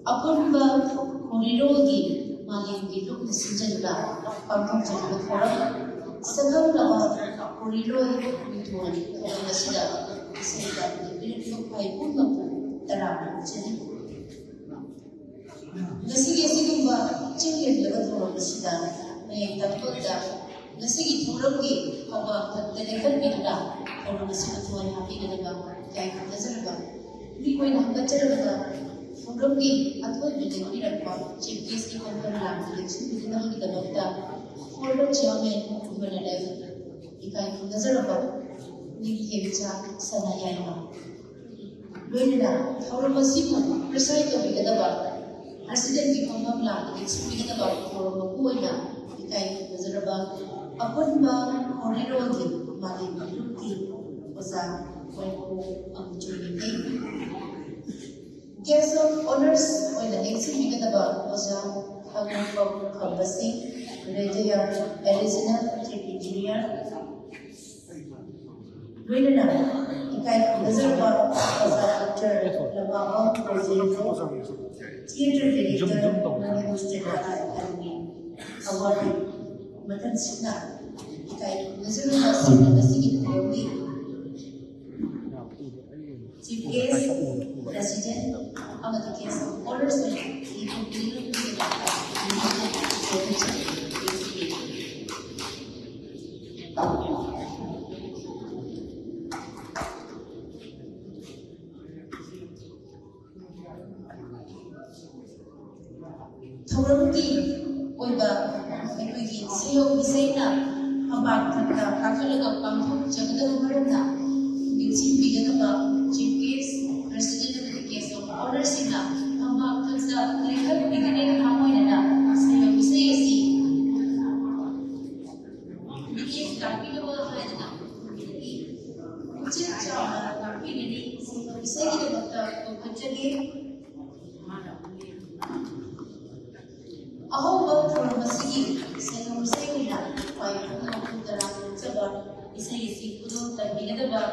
Apunba Khorirolgee Malemgee look the Sinjala Pangkong Janaba Thora Shangbannaba Khoriloy Mingthol Khonga Sida the beautiful Apunba Tara Chili Nasigi Sigumba Chili Level Sida may Tapota Nasigi Thurumgi Hava the Lekan Bida or Nasima happy Gadaba Kai Nazaraba we went on the Thurumgi Athol Bidin Irapa Chief Case to Kanta election within the Doctor Khuraijam Manalev Ikai Nazaraba Nilhevicha Sanayana Luna Thoromasimu Preside of Bigadaba President Bikamamla Expligadaba for Mapuina Ikai Nazaraba Apunba Khoriloy Mingthol Oza Waiko Amjuni Guest of honors when the next Bigadaba Oza Apunba Khambasi Khuraijam Additional Chief Engineer Luna Ikai Nazaraba Oza Actor Lamama Khuraijam Theatre Director Manipur State Academy Award Matan Sina Ikai Nazaraba Sina Sigit Khuraijam Chief Guest President of the Guest of Honors Thurumgi Oiba Equity Sayo Visena Habak Kanta Kakalaga Pangkong Jagada Maruna Mixing Bigadaba Chief Guest President of the Guest of Honors in Habak Kanta Legal Beginning Hamoina Sayo Visayasi Begin Kapilaba Hadana Uchicha Kapilini Sayo Visayaki Doctor Kachagi Aho for Masigi, Senor Sayuna, by Putara, Sabah, Isayasi, Kudu, Taminadaba,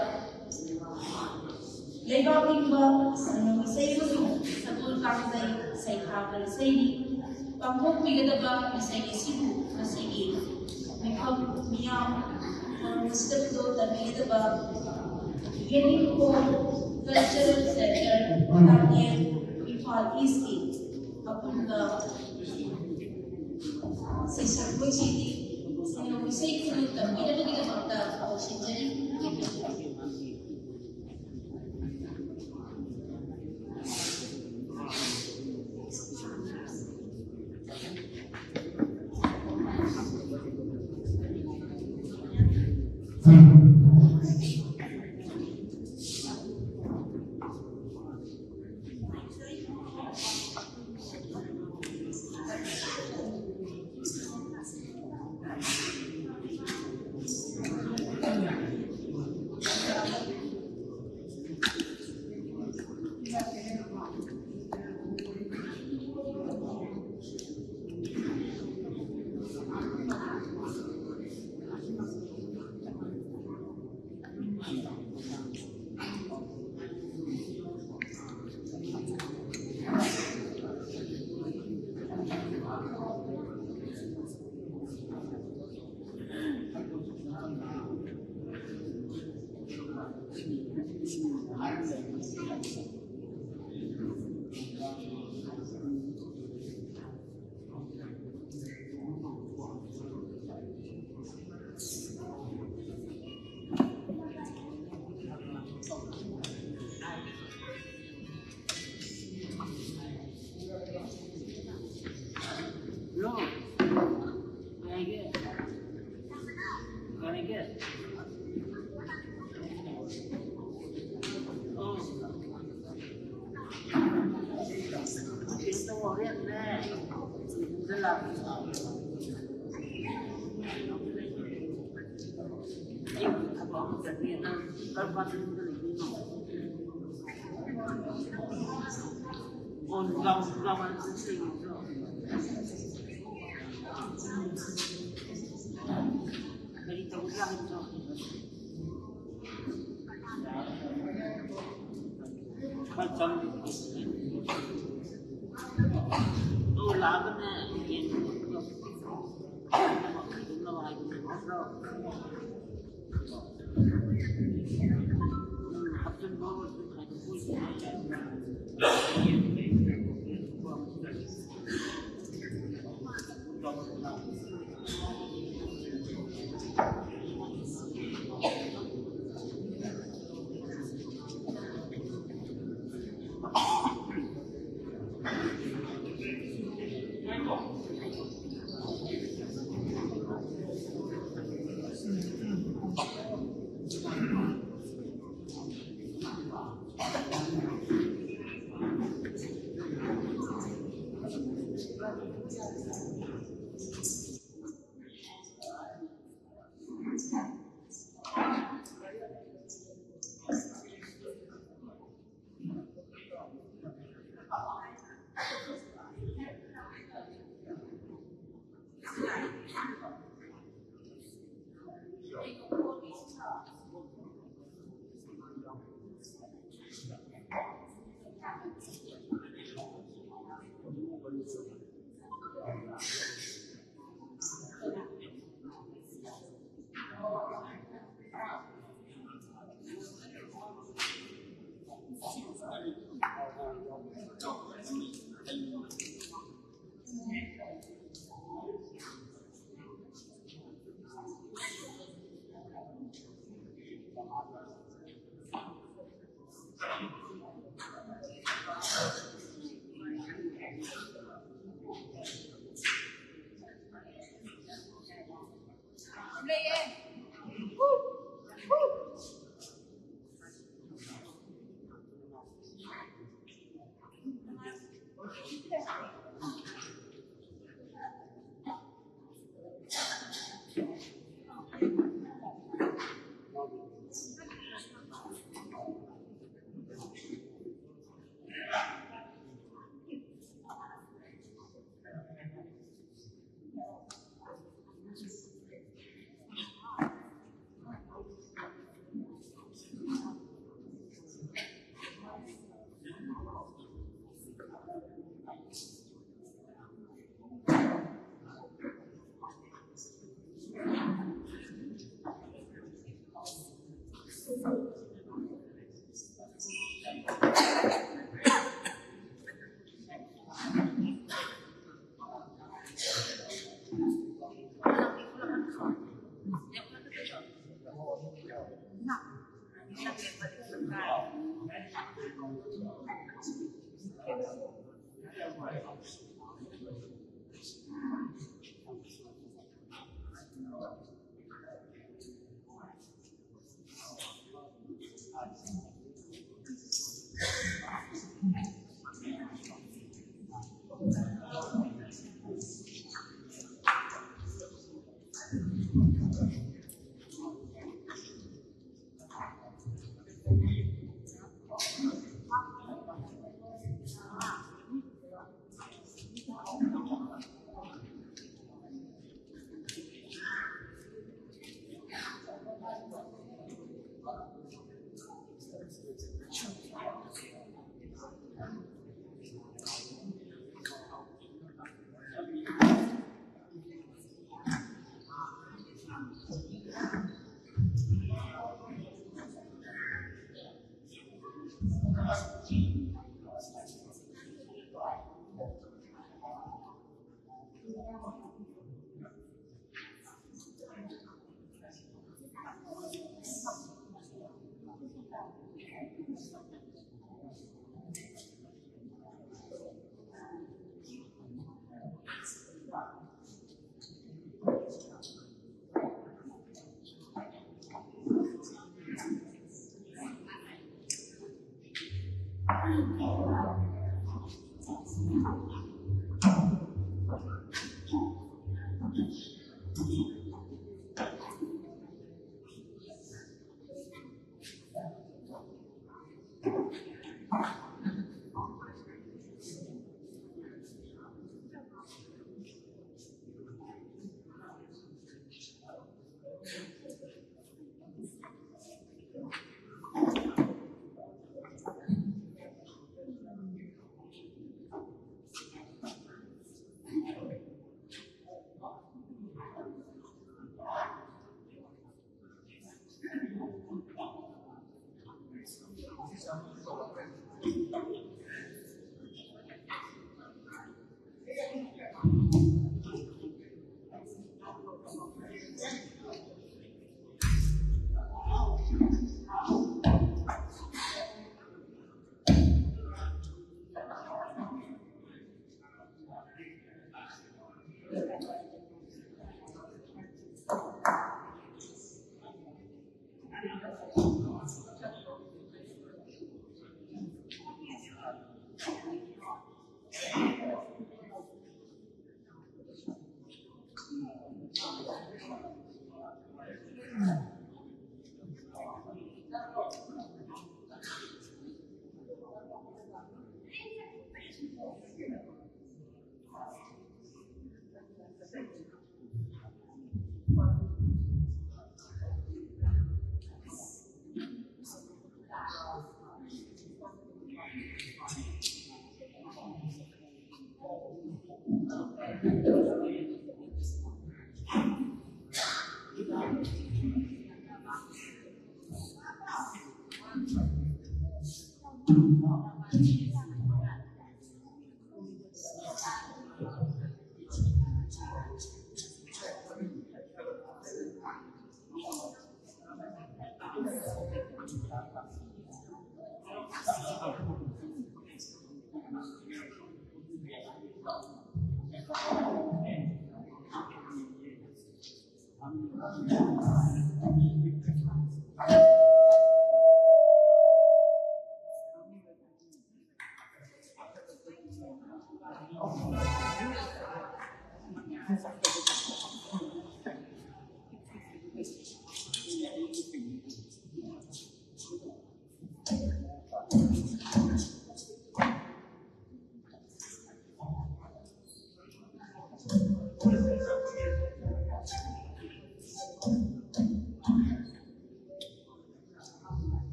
Lebabimba, Senor Sayu, Sabul Kakzai, Saikaka, Sayi, Pangkok Migadaba, Isayasi, Masigi, Mikam, Miam, or Mustafa, Taminadaba, Getting home, Cultural Center, Tanya, Mingthol East, Apunba. Sister Puchiti, Senor Visay Kulu, Tamila Magigabata, o Shinjari,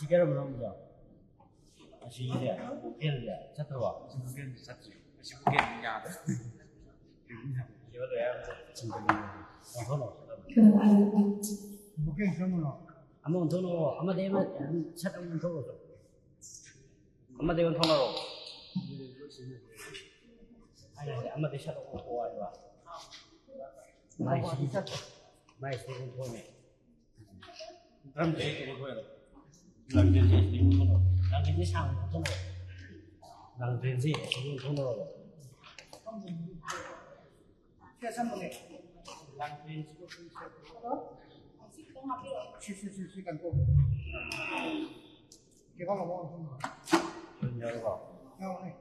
Chicken belum Asyik dia, mungkin dia, satu apa? Mungkin satu, masih mungkin ya. Siapa tu ya? Mungkin Mungkin kamu Ama untuk ama dia satu untuk ama dia untuk apa? Ama dia satu apa? Mais untuk ni. Ram jadi kiri kau ya. Lang jadi untuk lang jadi sang untuk lang jadi untuk Siapa boleh? lang jadi Si kan tu. Kita mau ngomong. Benar tak? Yang ni.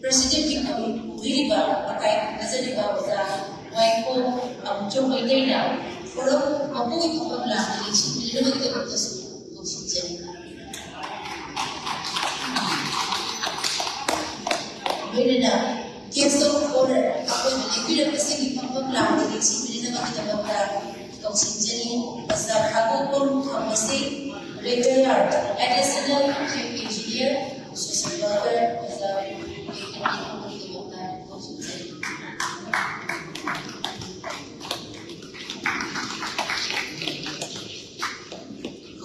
President Meethoi Wiriba Akai Nazariba Oza Waiko Amchong Maitena Forum Mapugi Kapabla election Limited Oxygen. Veneda Guest of Order Upon the Pacific Kapabla election Limited Oxygen as the Hagopon Hamasi Regular Additional Chief Engineer Social Worker as the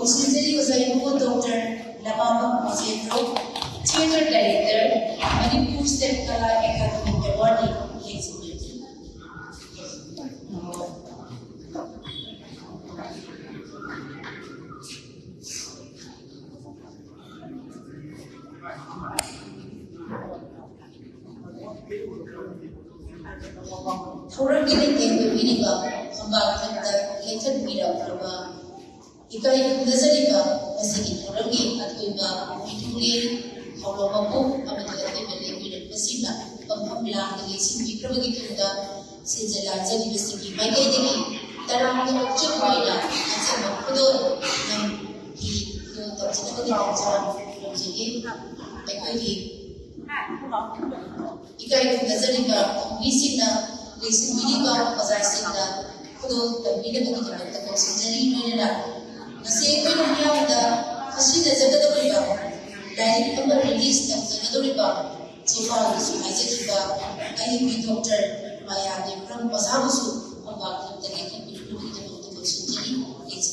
Considered was a new doctor, Lamama Mosendro, Theatre Director, Manipur State Kala Academy Award exhibition. Khuraijam and the Winiba about the later Mira. Ikai Nazariba was in Khuraijam at Apunba, Meethoi Thougal Khonga Pasina, Apunba, the Leasing Vikramagitunga, Sinzala, University, my lady, Tarang Chumina, and some of Kudo, the Tachinaga, Ikai Nazariba, Visina, Leasing Vidiba, as I said, Kudo, the Vidamaki, the Considery, Nasi Kuya the Hashida Zagadoriba, Dining Number released of Zagadoriba, Tifa, Isaac, I am Doctor Maya, the from Basamusu, about the Gakan of the Considery, it's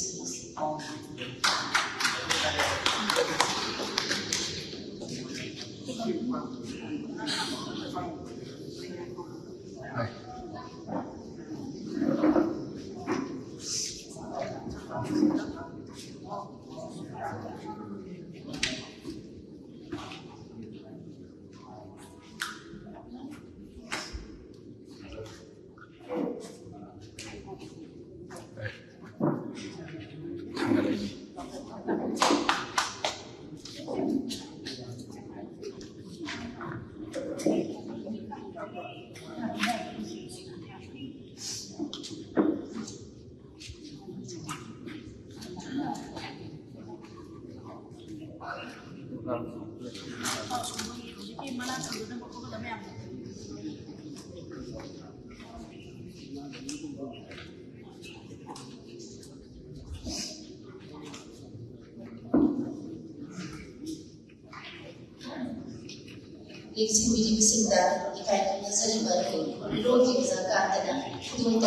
Leasing video sinda, the kind of Nazariba, Khorirolgee is a Kanta, doing the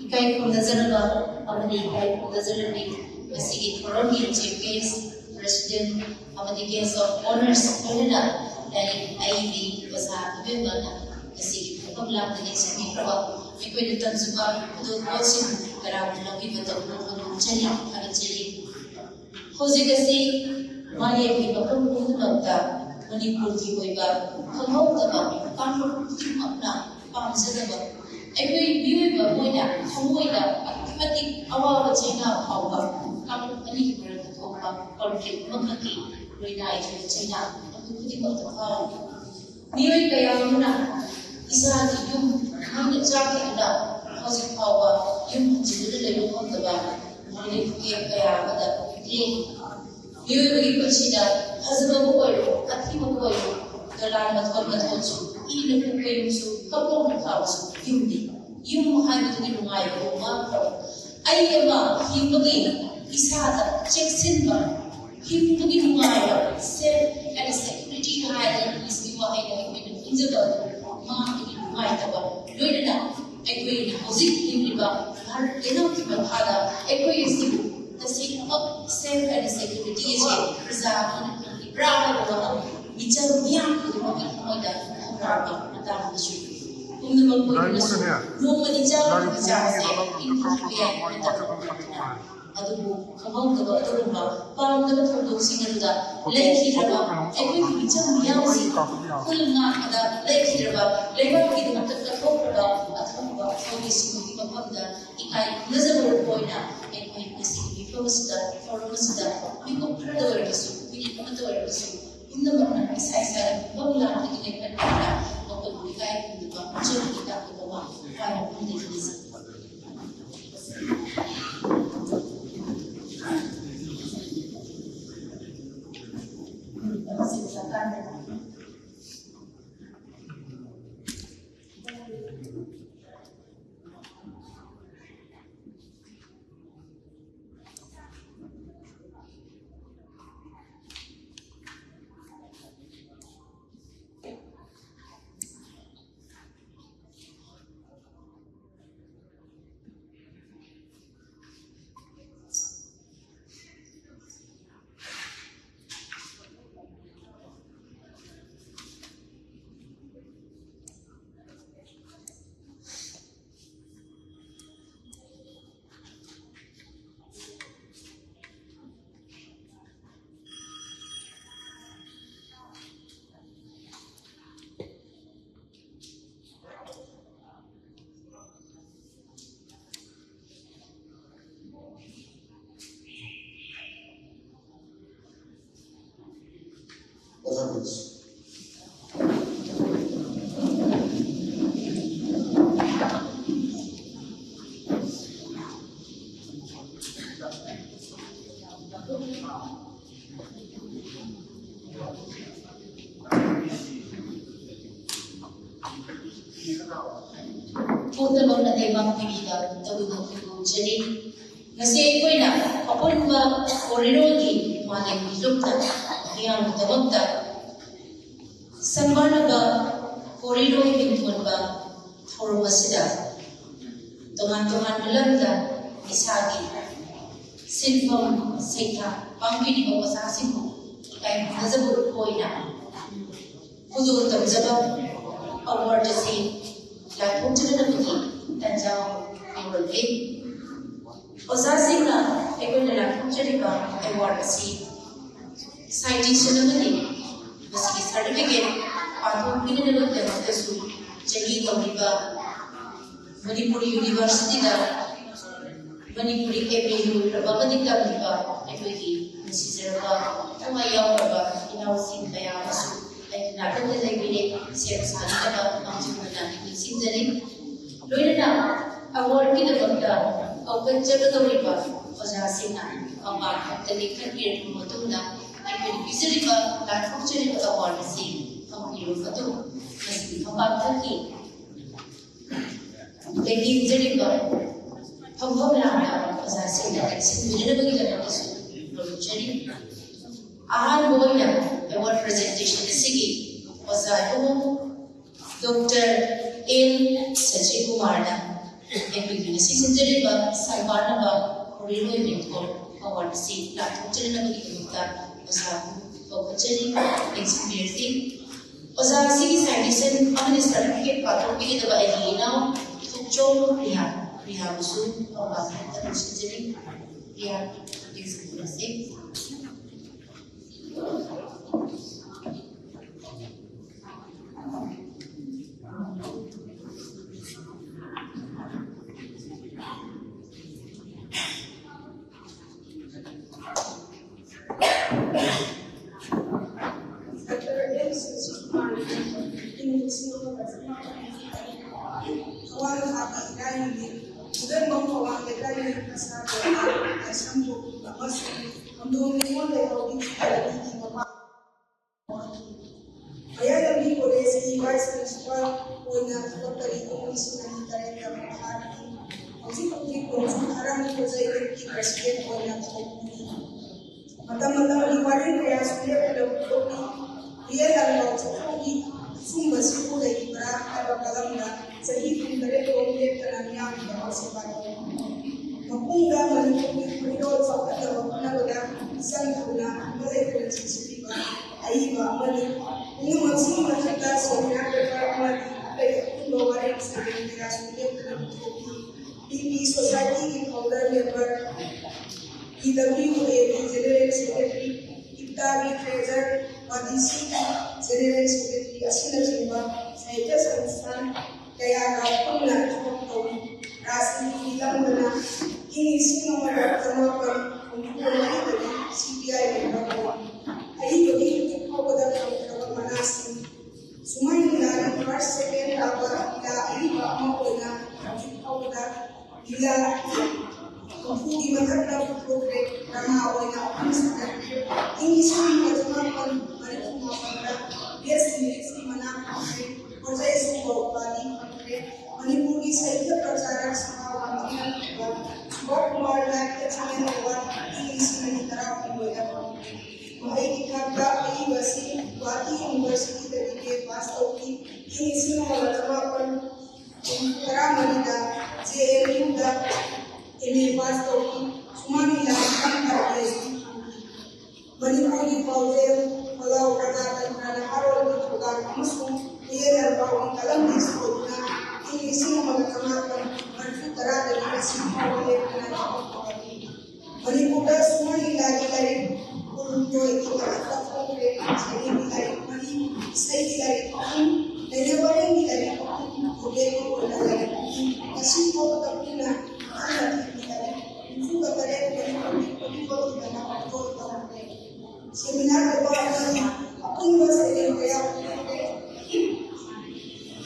Ikai from Nazariba, Amadi Ikai from Nazariba, Masigi Khorogi, Chief Case, President, Amadi Guest of Honors, Canada, dari IEB, Bazaar, Apunba, Masigi Kapabla, the next week, Meethoi Thougal Khonga Mingthol Meethoi Malemgee Chari, and Chari. Hosegasi, Malemgee Apunba, Manipur Kiboiba, Khangau, Kanta, Apna, Pamsadaba. Every view of a winner, Hamoida, Mati awa China Hauba, come any conflict, Mokaki, Renai, China, putting out the power. Near Kayamuna, Isaac, you, Mind Jackie, Housing Power, you consider the look of the back, Money Kayama, the you consider husband boy, a team of boy, the land of what was even the way to couple of house, you have to give my own. I am a human, Isada, check Simba, human, my self and security higher is divided in the market, my tower, good enough, agree, music in river, enough to Hada, agree, the state of self and security is preserved, brown, it's a young, Madame Nobody adubu kamauda aduba paramda thondosing aduda lekhiraba ekoi bicham miyamsi kulna ada lekhiraba lebaki de matak kathokba athokba policy ki mapamda ikai nazar poina ekoi basic bifosda formasda biko pradawarasu biko pradawarasu inda mana isaisa bangla ki nekata okoi ikai kunduba cheri kita kuwa fire kundiza Putabang na tayo pilihan, tawag ng Jani. Kasi ko'y na, Apunba, Khorirolgee, Malemgee lukta, iyang tawagta. Shangbannaba Khoriloy Mingthol ba, forma sila. Tungan-tungan malanda, isagi. Silpang, sita, pangkini mo pasasin mo, ikay nazabot ko'y na. Kudo tamzabang, award to say, Lahat sila na bagi, tanjang Khorirolgee. Osasing na, eko na lahat sila ba, award si citation na bagi. Masiki certificate, patong pinanalog na magkasu, jagi kami ba, Manipuri University na, Manipuri KPU, rabagadik kami ba, eko yung nasisira ba, tumayaw ka ba, inawasing kaya masu. Ay natin na nagbinig siya sa kanila ba ang simulan namin sinzarin. Loy na award kinabagda o kansya ba ba o nasing na ang pagkakalikan kaya tumutong na ay pinipisa ba lahat siya rin award si ang hero pa ito. Mas ang pagkaki. Lagi rin ba pagpapag lang na o nasing na sinbili na bagay na ito siya rin. Ahan boy na award presentation sige osa Dr. L. Sachin Kumar na epigina sinjari ba Shangbannaba Khoriloy Mingthol award si lahat chali na magigita osa pagkachali experiencing osa sige citation ang certificate patro bigay ba elina tukcho riha musu o bakit na sinjari riha experiencing Malemgee College Vice Principal Oina Dr. English Director Houji Haram President Oina Matam Iwari Kaya Sulia Real and Logi Sumba Sipu Ibra Kalamna Sahi Kundare Omle Kananya Apunba Malemgee Khoriloy Mingthol Sanguna Malaysian Sisipa Aiba Mali Masih Masyarakat Sosial Berperan Apunba Waring Sebagai TV Society Holder Member EWA General Secretary Iptabi Treasurer Wadisi General Secretary Asina Jimba saya Sansan Kaya Apunba Thougal Rasmi Lamana ini semua pertemuan untuk dari CPI member Ayo ini kita pada manasi semua ini dari first second apa kita ini mau dengan kita pada bila untuk di mana program ramai orang yang ini semua pertemuan hari semua pada yes ini mana proses semua bagi Manipuri sahaja percaya sama Bob Marley kecil buat ini sini terap dibuat. Mahai kita University Wati University dari Pastor ini semua macam terang mana JNU dah ini Pastor semua ni lakukan dari Manipuri Pauzer kalau kerana harus dicoba musuh ia dalam dalam diskusi ini semua macam terang dari semua oleh Manipura semua ni lagi untuk itu kita boleh jadi dari mana saya dari dari mana ni dari boleh dari kasih kau tak pernah ada dari itu kata dia seminar berbagai apa yang saya kayak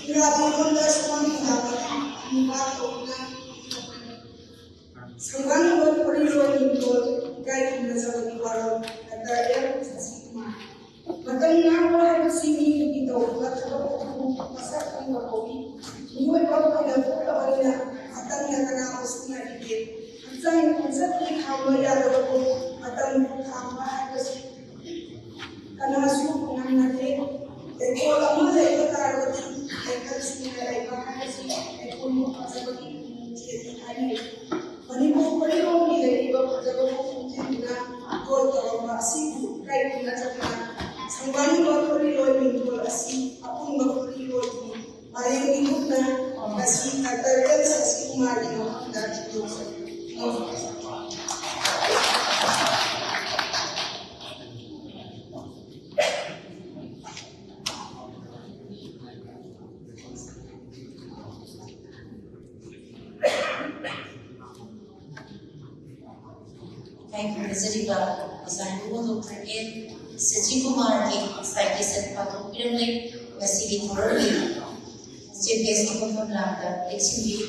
kira benda semua Shangbannaba Khoriloy Mingthol guide Meethoi Thougal Khonga Mingthol sini kita buat pasal kita kopi Meethoi Thougal Khonga akan kena usna dikit akan konsepnya kalau ya ada akan tambah ada karena suku nanti kalau mana itu taruh di dekat sini ada sih ekonomi seperti jadi hari Manipur Khoriloy dari beberapa fungsi atau masih kait dengan Shangbannaba Khoriloy Mingthol asih Apunba Khoriloy Malemgee asih Thougal asih Umari dari itu. Sejika misalnya untuk terkait sejumlah citation atau filming masih diperoleh, GPS itu pun ada eksklusif.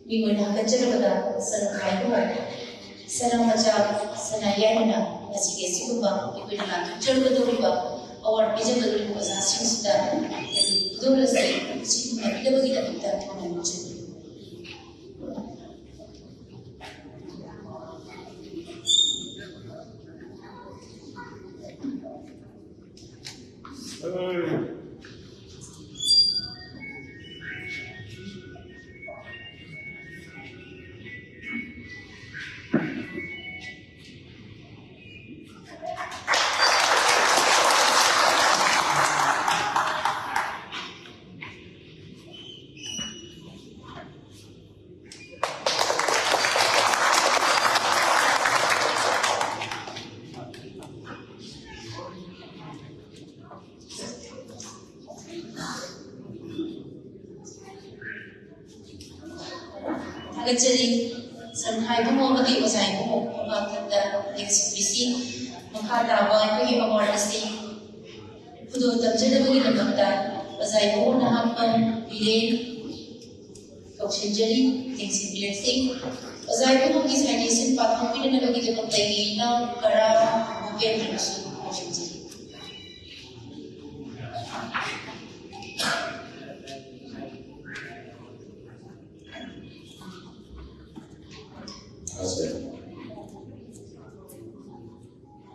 Minggu dah kerja pada senang senang macam senayana masih eksklusif itu dalam kerja betul juga. Awal kerja betul juga asing sudah betul sekali. Tapi dah begitu kita mengucap. Jadi, sanghai pun mesti usai pun orang kita eksibisi mengkata bahawa ini award mesti Kudu terjadi bagi tempat usai pun nak pun pilih Century, things in your thing. As I go on this citation, Patham, we never get a Taina, Kara, Open Century.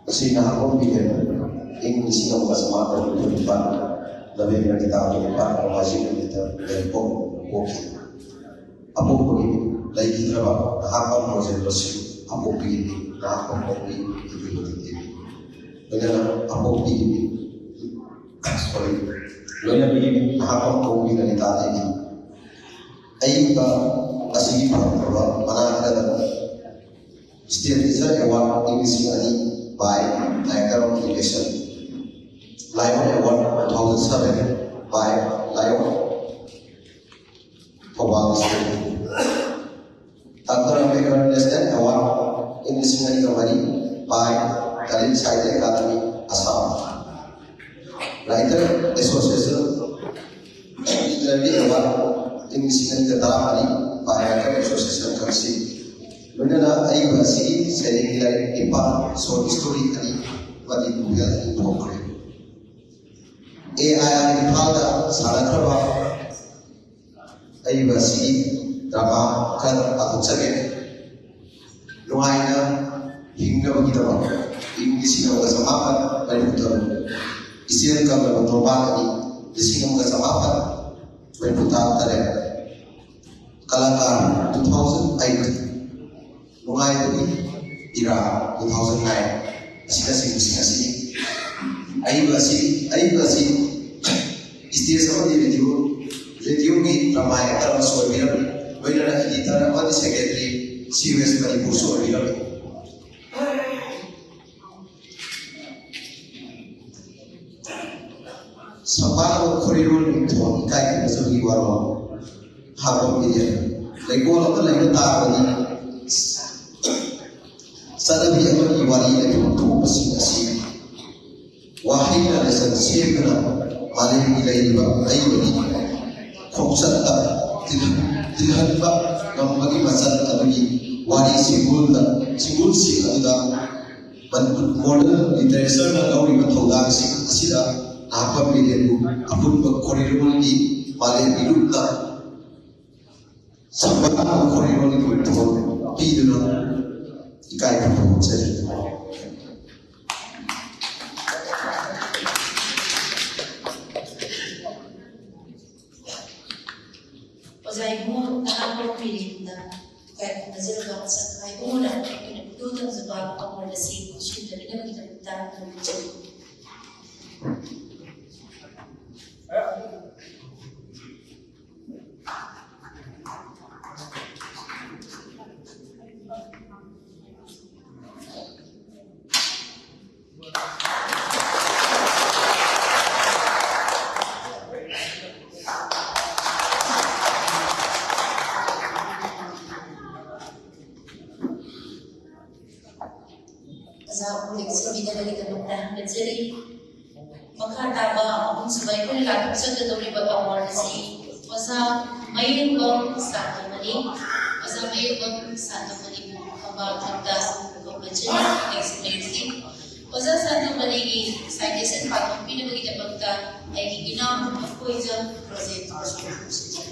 Sina ako bigyan English ng kasama ko dito pa labi na kita ko pa ang wajib nito del po okay apo ko lagi trabaho nakakam mo sa proseso apo bigyan nakakam mo dito dengan apo bigyan sorry loya bigyan nakakam ko bigyan nito ay ay ba asigi pa ba manakada state isa award English ani by Director of Education, Lion Award 2007 by Lion Thougal State. Doctor of Organised Award in the Singing Company by Dalit Sahitya Academy, Assam. Writer Association Literary Award in the Singing Company by Writer Association Council. Mengenai ayat sini saya nilai ipa soal histori tadi bagi buaya ini program. AI pada salah kerja ayat sini drama kan atau cakap luaina hingga begitu banyak. Ini sini orang samapan banyak betul. Istilah kalau berubah tadi di sini orang samapan banyak betul tadi. Kalangkah 2008 Mulai dari era 2009, asing-asing, ayat basi, istilah sama di radio ni ramai antara suara biar, banyak lagi kita ramai secretary CUS Manipur suara biar. Sambal Khoriloy Mingthol kaya kita sebagai warga, hamba media, lagi orang lagi tahu ni. Sada biya ko iwari na tutu pasing wahai na lesan siya na Malemgee iba ay bani konsat ta tilhan ba ng magi masal tabi wari sigul si ada model literature na gawi mathogang sila apa pilihan Apunba Khorirolgee Malemgee lutta Shangbannaba Khoriloy Mingthol Meethoi Ikai kamu jadi. Ozai mo nakakapag pilit na kahit nazil ka sa kahit mo na pinagtutang sa bago ka mo na si Kushin na rin naman kita ng mga sa ulit sa binalagit ang magdahangan sila magkataba akong sabay ko nila sa gagawin ba ang wala si masa mayroon bang Santo Mani masa mayroon bang Santo Mani about magdas ng pagkatsya experience masa Santo Mani sa isang pagkong pinamagit ang magda ay ginamang Khorirolgee project or solution.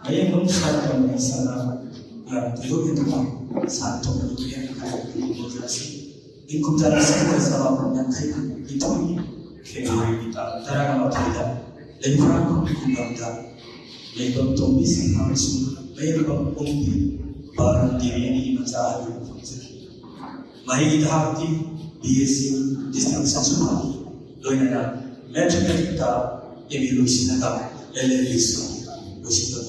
Ayah pun sekarang misalnya dulu itu kan satu yang income dari sekolah sama yang kaya itu kita terang tidak lebih kurang kita lebih tumbuh sih harus lebih umpi baru diri ini macam mari kita hati BSc distinction semua loinana metric kita evaluation kita LLS Washington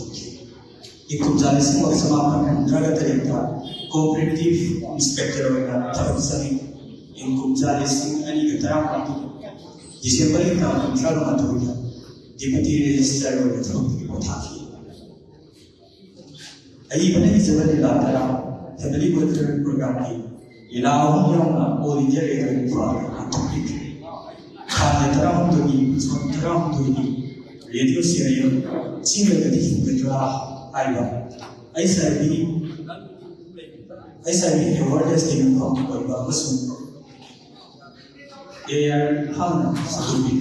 income dari sekolah sama draga terita cooperative inspector orang tahu sani income dari sing ani keterangan Desember kita selalu matunya deputy registrar orang tahu kita Ayi bani jawab di latara family welfare program ki ilaw yang all India level program topik khan terang tu ni radio serial senior di betra aiba aisa bi awareness dengan kau berbagai masuk han sedubi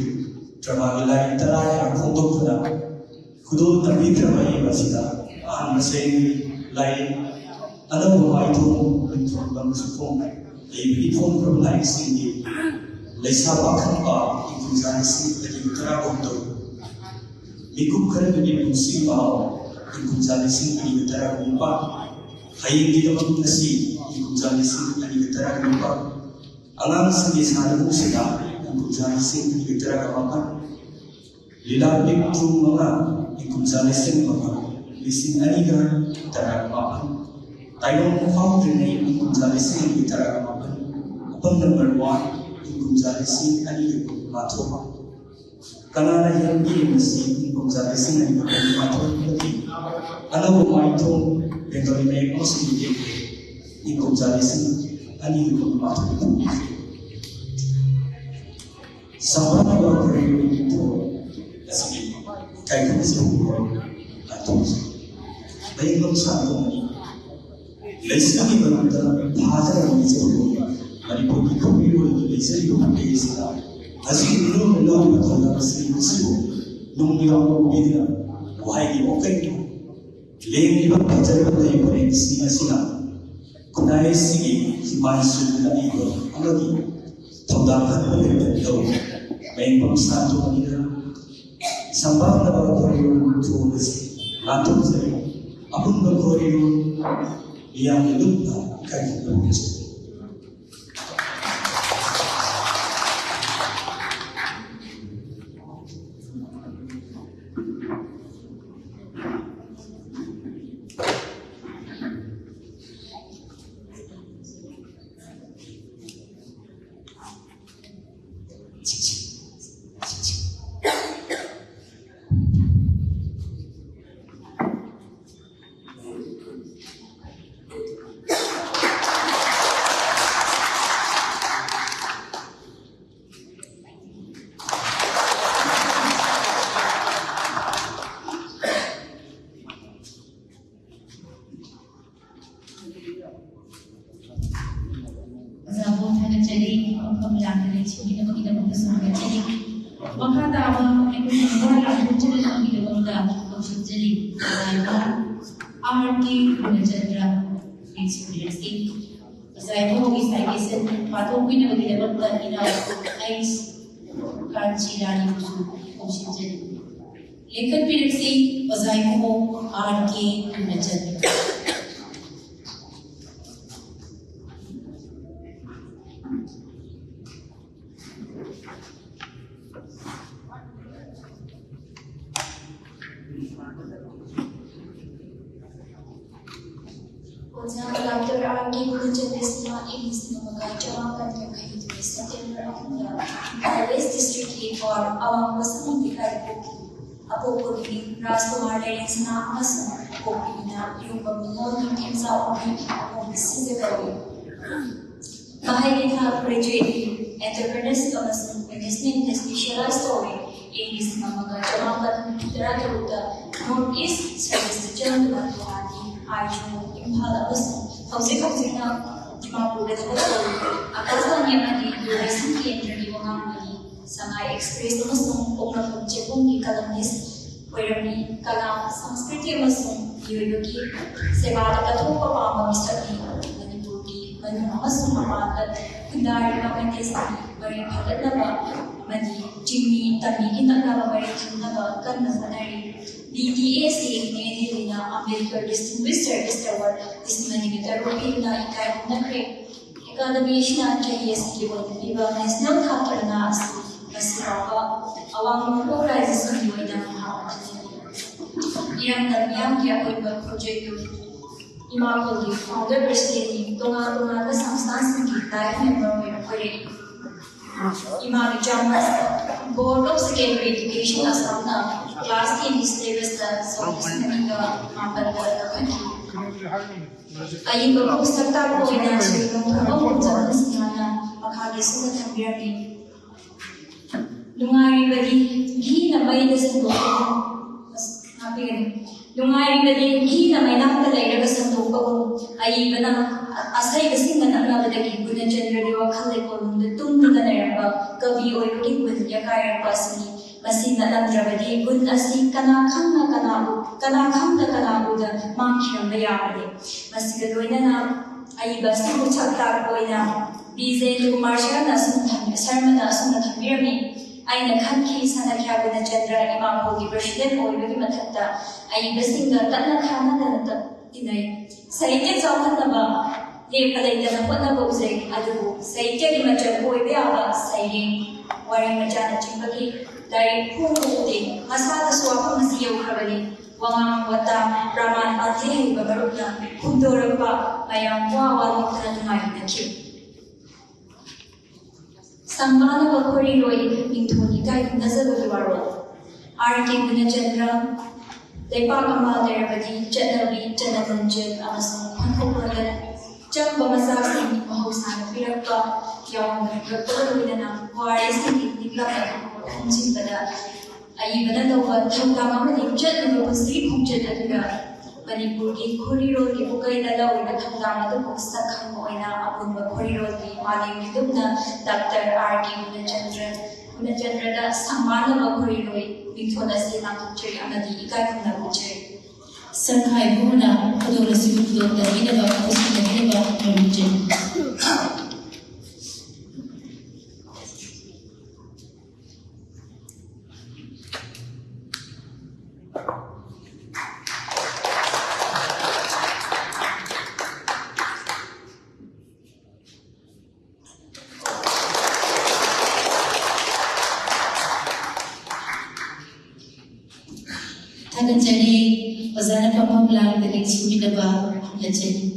drama lain terang untuk kita kudu tapi drama basida masih lain ada buat itu untuk bangsa itu pun lain sini lesa bahkan itu jangan jadi terang Ikut kerana ini musim bahawa ikut jalisin ini ketara kumpa, hayang di dalam nasi ikut jalisin ini ketara kumpa, alam segi sana musida ikut jalisin ini ketara kumpa, lidah ikut mana ikut jalisin mana, lisin ini ketara kumpa, tayong kau ini ikut jalisin ini ketara kumpa, apa nomor 1 ikut jalisin ini ketara Karena yang ini mesti menjadi singa yang bermanfaat bagi anak buah itu yang dari mereka sendiri ikut menjadi singa yang bermanfaat bagi Shangbannaba Khoriloy Mingthol asli kayak sebuah atau baik bangsa ini lesson ini berada pada yang disebut Manipur Khoriloy lesson itu berisi Asli belum betul asli nunggu bina wahai oke lagi baca dari koreksi asina kunai sigi Yaiskul lagi lagi Thougal betul main bangsa tu ni Shangbannaba Khoriloy Mingthol latung saya Apunba Khoriloy yang hidup kaji berbicara लेखन पिरसी बजाय को आर के नजर Dr. R.K. Khuraijam English Namaga Jawaban Yakari September West District Head for Awang Masam Bikari Poki Apopoli Raskumar Dayansana Masam Popina Yuba Mingthol Kimsa Obi Sizakawi Mahayitha graduate entrepreneurs Amasam Investment Specialized Story English Namaga Jawaban Teraduta Northeast Service General Arjun Impala Masam Hausikna Dimapur Akasani Madi Racing Kendri Wamani Sangai Express Masum Oklahoma Chepung Kalamis Werami Kalam Sanskriti Masum Yoyoki Sevada Katu Papa Mistaki Manipuri Manamasum Mamat Kundari Mamatesi Mari Padanaba Madi Jimmy Tami Inakava Mari Tunava Kanna Sanari DDAC Nina Ambedkar Distinguished Service Award this Manimeter Robina Ikai Nakre Academy Shina JS Kibo Viva National Katarnas Masirava Awang Khuraijam Yoida Yang Namiam Apunba Project EMA Founder President Thougal Samstans Life Member Kore EMA Jamas Board of Secondary Education Assamna Class 10 syllabus the service Malemgee Ayi babu sakta ko ina si babu jang sinana makagi suna tambirami lungai badi gi na mai da sando napin lungai badi gi na mai na ta lai da sando ko ayi bana asai da singa na na da gi guna chandra de wa khale ko da tum da na ba kabi oi ki gun ya kai pa sini masih nak terjadi gun asing kana khang da mang khiam da ya bade masih gadoina na ai basi ko chakta koina bize to marsha na sun sarma na sun thamir ai na khan ki sana kya guna chandra imam ko gi president oi gi mathatta ai basi ga tanna khana da ta inai sai ne zawhan na ba le palai da na ba uzai adu sai ke ma cha oi ba ba sai wari ma cha na chimbaki dari hukuti masada suapa masih yau kabali wangang wata praman pati babarukna kundorapa mayang wawan mukna tunai nakyu Shangbannaba Khoriloy Mingthol kai nazaru waro arti guna chandra lepa kamal derabadi chanabi chanalanjil amasung khokholan chamba masasing mahusana pirakpa yang berpuluh waris diklamat kunci pada ayi bana tawa thangka mamani chat no pasri khumchet adira manipur ki Khorirolgee bukai dala oina thangka ma to boxa khang oina Apunba Khorirolgee Malemgee dubna Dr. R.K. Gunachandra da Shangbannaba Khoriloy Mingthol ase namchari amadi ikai khuna buche Sarkai buna khudor sibu khudor da ina ba khosi da ba khomje Tagan jari wazana pamamlang dari sini daba leceh.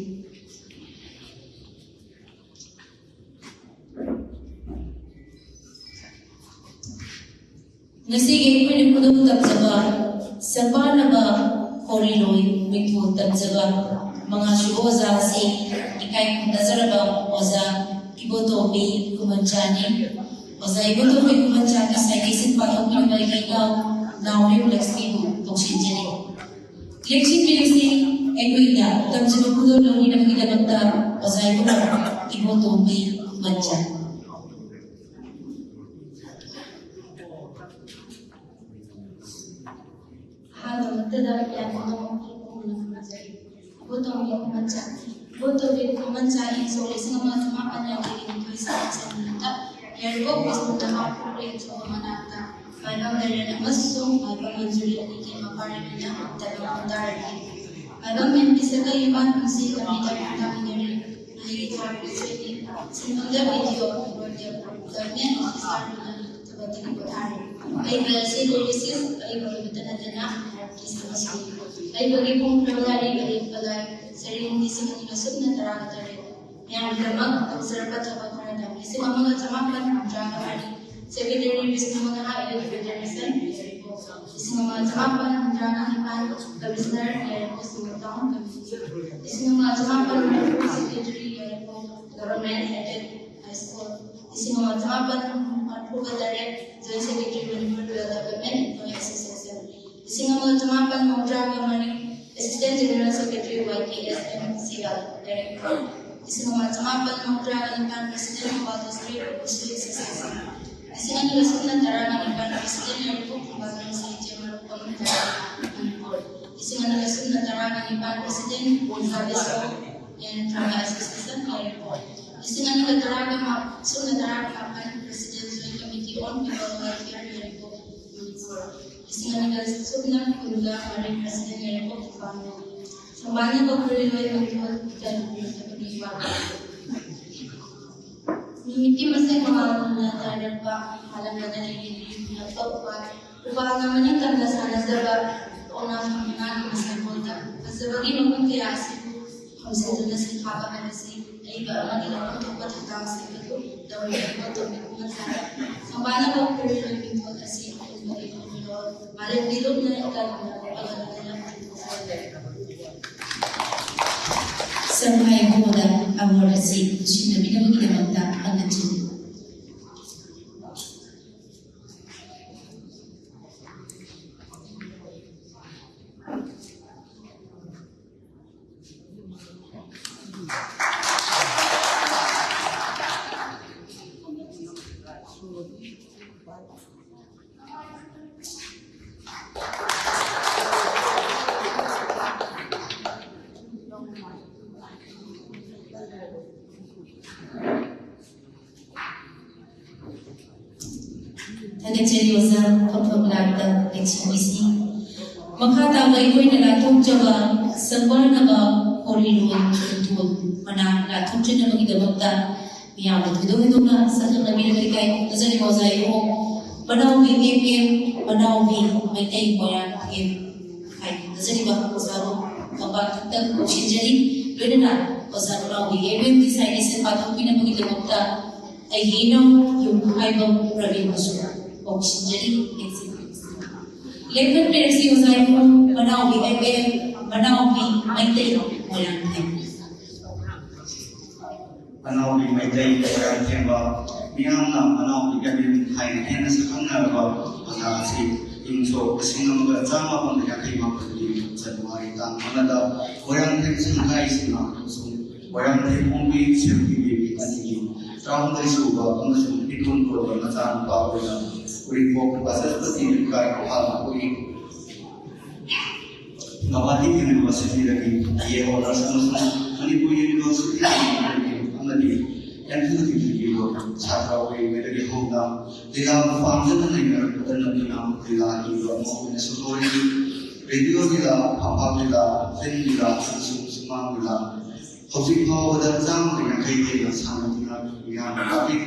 Nasi game ni kudu tak jaga. Shangbannaba Khoriloy Mingthol tak jaga. Mengasih oza si ikai kuntazaraba oza ibu topi kumancani. Oza ibu topi kumancani saya kisah patung yang baik kau. Now reflex people to change it. Election policy, equita, tamsibo kudo loni na kita banta, osai kudo, ibo tombi mancha. Halo, tidak yang ngomong menjadi, ibo tombi mancha, ibo tombi mancha ini solusi nama cuma yang ini tulisan cerita, yang ibo bisa mendapat proyek cuma menata. Malam dari masuk, malam menjadi ini maparina dalam dari. Malam yang bisa kaiban masih kami dapat dari lagi cari sini. Semoga video berdia berdarnya disarana seperti berhari. Baik berhasil resis, baik berbenah kisah masih. Baik bagi pemprolari bagi pelai sering di sini masuk netara tadi. Yang bermak serba capai pada kami. Semua macam jaga hari. Secretary Wisnu Maha Federation, Wisnu Maha Jana Himan, Commissioner Yaiskul Wisnu Maha Secretary Government Headed High School, Wisnu Maha Joint Secretary Development Association, Wisnu Maha Assistant General Secretary YKSM Thougal Director, Wisnu Maha President of the State Association. Isinan juga tara ng iban presiden ng pagbabago sa General Committee. Isinan juga tara ng iban presiden Gonzales yang traga assistant report. Isinan juga tara ng presiden Joint Committee on People Welfare report. Isinan juga kuliga ng presiden report family. Shangbannaba Khoriloy Mingthol dan Meethoi Mimiti masih mengalami terdapat halangan dari atau upaya namanya tanda sana sebab orang mengenal masih kota. Sebagai mungkin kreasi, harus ada nasi apa ada sih. Jadi barang di dalam tempat tentang sih itu dalam tempat masalah. Shangbannaba Khoriloy Mingthol asih dari Malemgee naik kan dalam Sampai kemudian awal hasil musim nabi nabi kita minta anak cini. Anak cini wazam pembelaan ekspedisi. Makata baikoi nelatung jaga Shangbannaba Khoriloy Mingthol mana latung cina bagi dapat yang betul na sakit nabi nabi kai nazari wazai ho banau bi banau bi Meethoi koyan kai nazari bah wasaro bapak kita kucing jadi benar wasaro banau bi di sini sepatu pina bagi dapat ai hino yung hai bang Rabi musuh kucing jadi लेकिन फिर ऐसी हो जाए तो बनाओ भी Meethoi koyan बनाओ भी Meethoi koyan थेंबा मियाम ना बनाओ भी कभी हाई हैं ना सकंगा रबा बना सी इंसो सिंगम का जामा बंद या कहीं माप ली जनवरी तक मनादा koyan थे संघाई सिंगा koyan थे मुंबई सेफ्टी भी अनिगी round dari suba pengasum ikun ko na san pa ko na uri ko pasal pati ka ko hal ko i Nawati University lagi ye orang sama Manipur University amadi yang itu gitu satra we dari Khonga dia function dengan dengan dia itu mau story radio dia apa dia film dia semua dia Hojik mau datang dengan kayak sama dengan tapi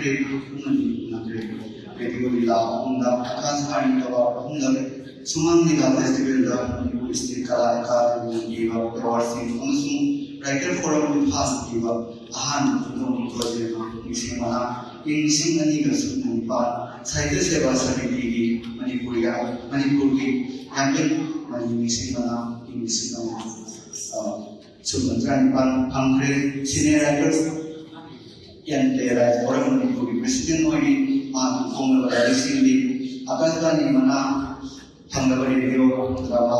radio dia undang akan hari kalau undang semua dia festival dah istiqlal academy dia berwarsi langsung writer forum di pas dia ahan untuk project isi mana isi ini kesulitan apa saya sebab sendiri di Manipur yang isi mana sebenarnya pangkre senior writer yang terai orang Manipur presiden lagi Khonga dari sini akan di mana Khonga radio drama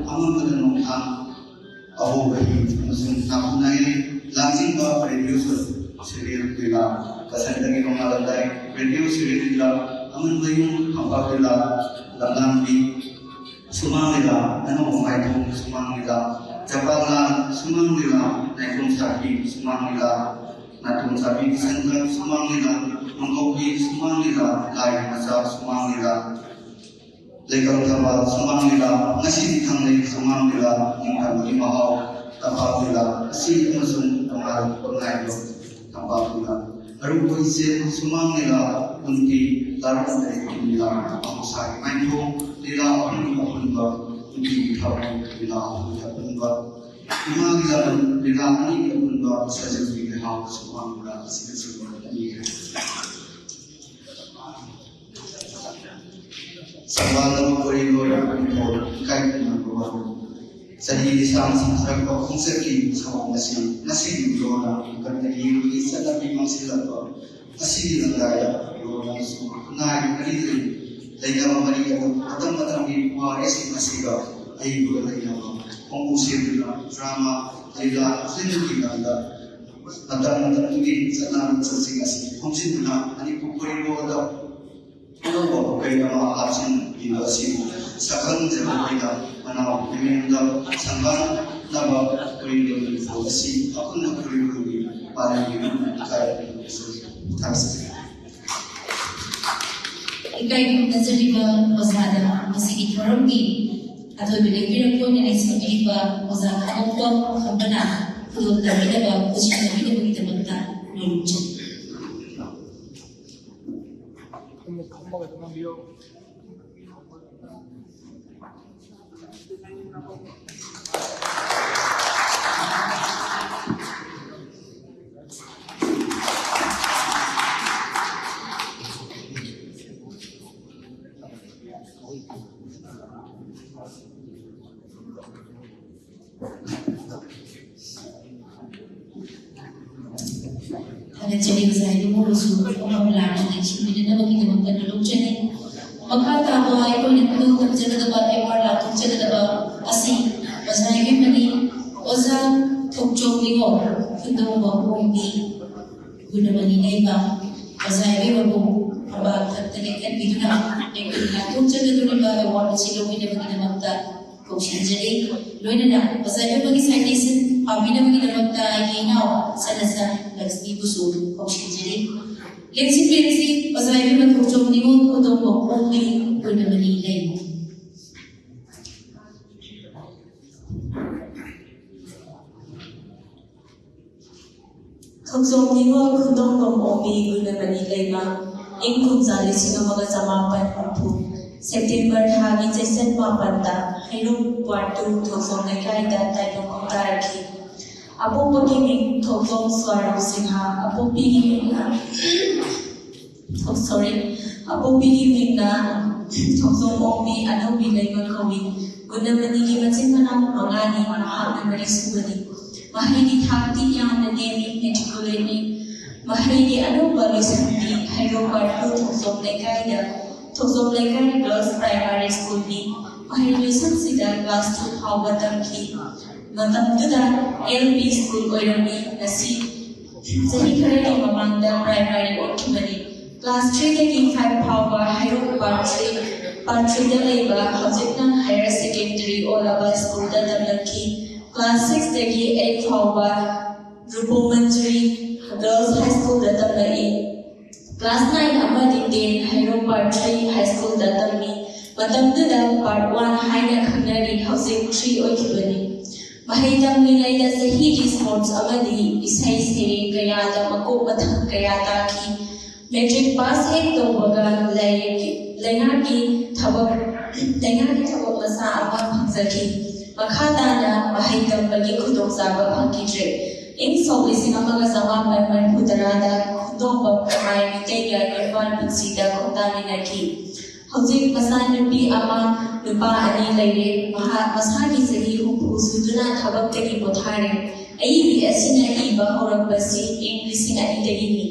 amun pada nongkang bagi musim tahun ini langsing ke radio serial bila kesan lagi mengalami radio serial bila amun bayung hampa bila lanang di semang bila anu mengaitung semang bila Japalan semang bila naikung sapi semang bila naikung sapi sentra semang bila mengkopi semang bila lain masa semang bila Lekar utama semang bila nasi ditangani semang bila ingkang imahau tanpa bila si masuk pengaruh pengaruh tanpa bila aru isi semang bila unti lalu dari bila amusai main bila Apunba unti ditaruh bila Apunba lima bila ini Apunba saja bila semang bila sedikit ini Shangbannaba Khoriloy Mingthol kai na ko sahi sang sang ko konsepti sama nasi di dona kan di isa na bimang sila ko nasi di nagaya dona su na kali daya mari ko matang di waris nasi ka ai ko daya kung usir na drama dila sindi ganda matang di sana sa singas kung sindi na ani ko Khoriloy Ano kaya mga action dito si sakang jauh kita mana diminta Shangbannaba Khoriloy Mingthol si Apunba Khorirolgee Malemgee kaya thanks Ikai nazari ba wazada masih Khorirolgee atau bila kira pun yang seperti ba wazada apa benar untuk tapi ba ujian kita begitu bentar meluncur 먹어야 비요. ꯊꯥꯒꯠꯆꯔꯤ ꯉꯁꯥꯏꯗꯨꯃꯁꯨ ꯃꯐꯝ ꯂꯥꯟꯅ ꯌꯦꯡꯁꯤꯟꯕꯤꯅꯕꯒꯤꯗꯃꯛꯇ ꯂꯧꯖꯔꯤ ꯃꯈꯥ ꯇꯥꯕ ꯑꯩꯈꯣꯏꯅ ꯈꯨꯗꯣꯡ ꯊꯝꯖꯒꯗꯕ ꯑꯦꯋꯥꯔꯗ ꯂꯥꯎꯊꯣꯛꯆꯒꯗꯕ ꯑꯁꯤ ꯉꯁꯥꯏꯒꯤ ꯃꯅꯤ ꯑꯣꯖꯥ ꯊꯣꯛꯆꯣꯝ ꯅꯤꯉꯣꯜ ꯈꯨꯟꯗꯣꯡꯕ ꯍꯣꯡꯕꯤ ꯒꯨꯅꯃꯅꯤ ꯂꯩꯕ ꯑꯣꯖꯥ ꯏꯕꯦꯝꯃꯕꯨ ꯃꯕꯥꯛ ꯊꯛꯇ ꯂꯦꯞꯍꯟꯕꯤꯗꯨꯅ ꯑꯩꯈꯣꯏꯅ ꯂꯥꯎꯊꯣꯛꯆꯒꯗꯧꯔꯤꯕ ꯑꯦꯋꯥꯔꯗ ꯑꯁꯤ ꯂꯧꯕꯤꯅꯕꯒꯤꯗꯃꯛꯇ ꯀꯧꯁꯤꯟꯖꯔꯤ ꯂꯣꯏꯅꯅ ꯑꯣꯖꯥ ꯏꯕꯦꯝꯃꯒꯤ ꯁꯥꯏꯇꯦꯁꯟ ꯄꯥꯝꯕꯤꯅꯕꯒꯤꯗꯃꯛꯇ ꯑꯩꯒꯤ ꯏꯅꯥꯎ ꯁꯅꯁ ꯂꯛꯁꯃꯤꯕꯨꯁꯨ ꯀꯧꯁꯤꯟꯖꯔꯤ ꯂꯦꯡꯁꯤꯟꯕꯤꯔꯁꯤ ꯑꯣꯖꯥ ꯏꯕꯦꯝꯃ ꯊꯣꯛꯆꯣꯝ ꯅꯤꯉꯣꯜ ꯈꯨꯟꯗꯣꯡꯕ ꯍꯣꯡꯕꯤ ꯒꯨꯅꯃꯅꯤ ꯂꯩꯕ Thougal Ningol Khudongom Omi Gunamani Lema ing Khumza Lising Amaga Samapan Pampu September Hagi Jason Mapanta Hirum Puatu Thougal Nekaida Taipong Ontaraki Apunba Giming Thougal Swaram Singha Apunbi Giming Apunbi Giming na Thougal Omi Anobi Lema Kawi Gunamani Gimatin Manam Mangani Mahana Marisubani Mahini Thakti Yam Nemi Metriculani Mahini Anuba Lisambi Hydro Part 2 Thougal Nekaida Thougal Nekai Girls Primary School B Mahini Sansida Class 2 Haubatamki Matamduda LP School Oirami Nasi Zahikarani Mamanda Primary Okimani Class 3 Taki 5 Hauba Hydro Part 3 Part 3 Dalaiba Hajitna Higher Secondary Olaba School Dadamaki Class 6 Taki 8 Hauba Rupomanjari Girls High School Dadamai Class 9 Amadi 10 Hydro Part 3 High School Dadami Matamduda Part 1 Haina Khanari Housing 3 Okibani Mahidam Nilayda Sahiji Sports Amadi Isai Seri Kayada Mako Mathang Kayada Ki Metric Pass Ek Tobaga Lainaki Thabak Masa Amma Phangzaki Makhatana Mahidam Bagi Khudong Saba Phangkidre ing Sok Lising Amaga Samapan Manputarada Khudongba Kamai Mitega Irfan Punsida Khondaminaki Hojik Masan Nubi Ama Nupa Ani Laire Masagi Sahi Hupu Suduna Thabak Tegi Pothare Aibi Asina Iba Horambasi ing Lising Ani Dagini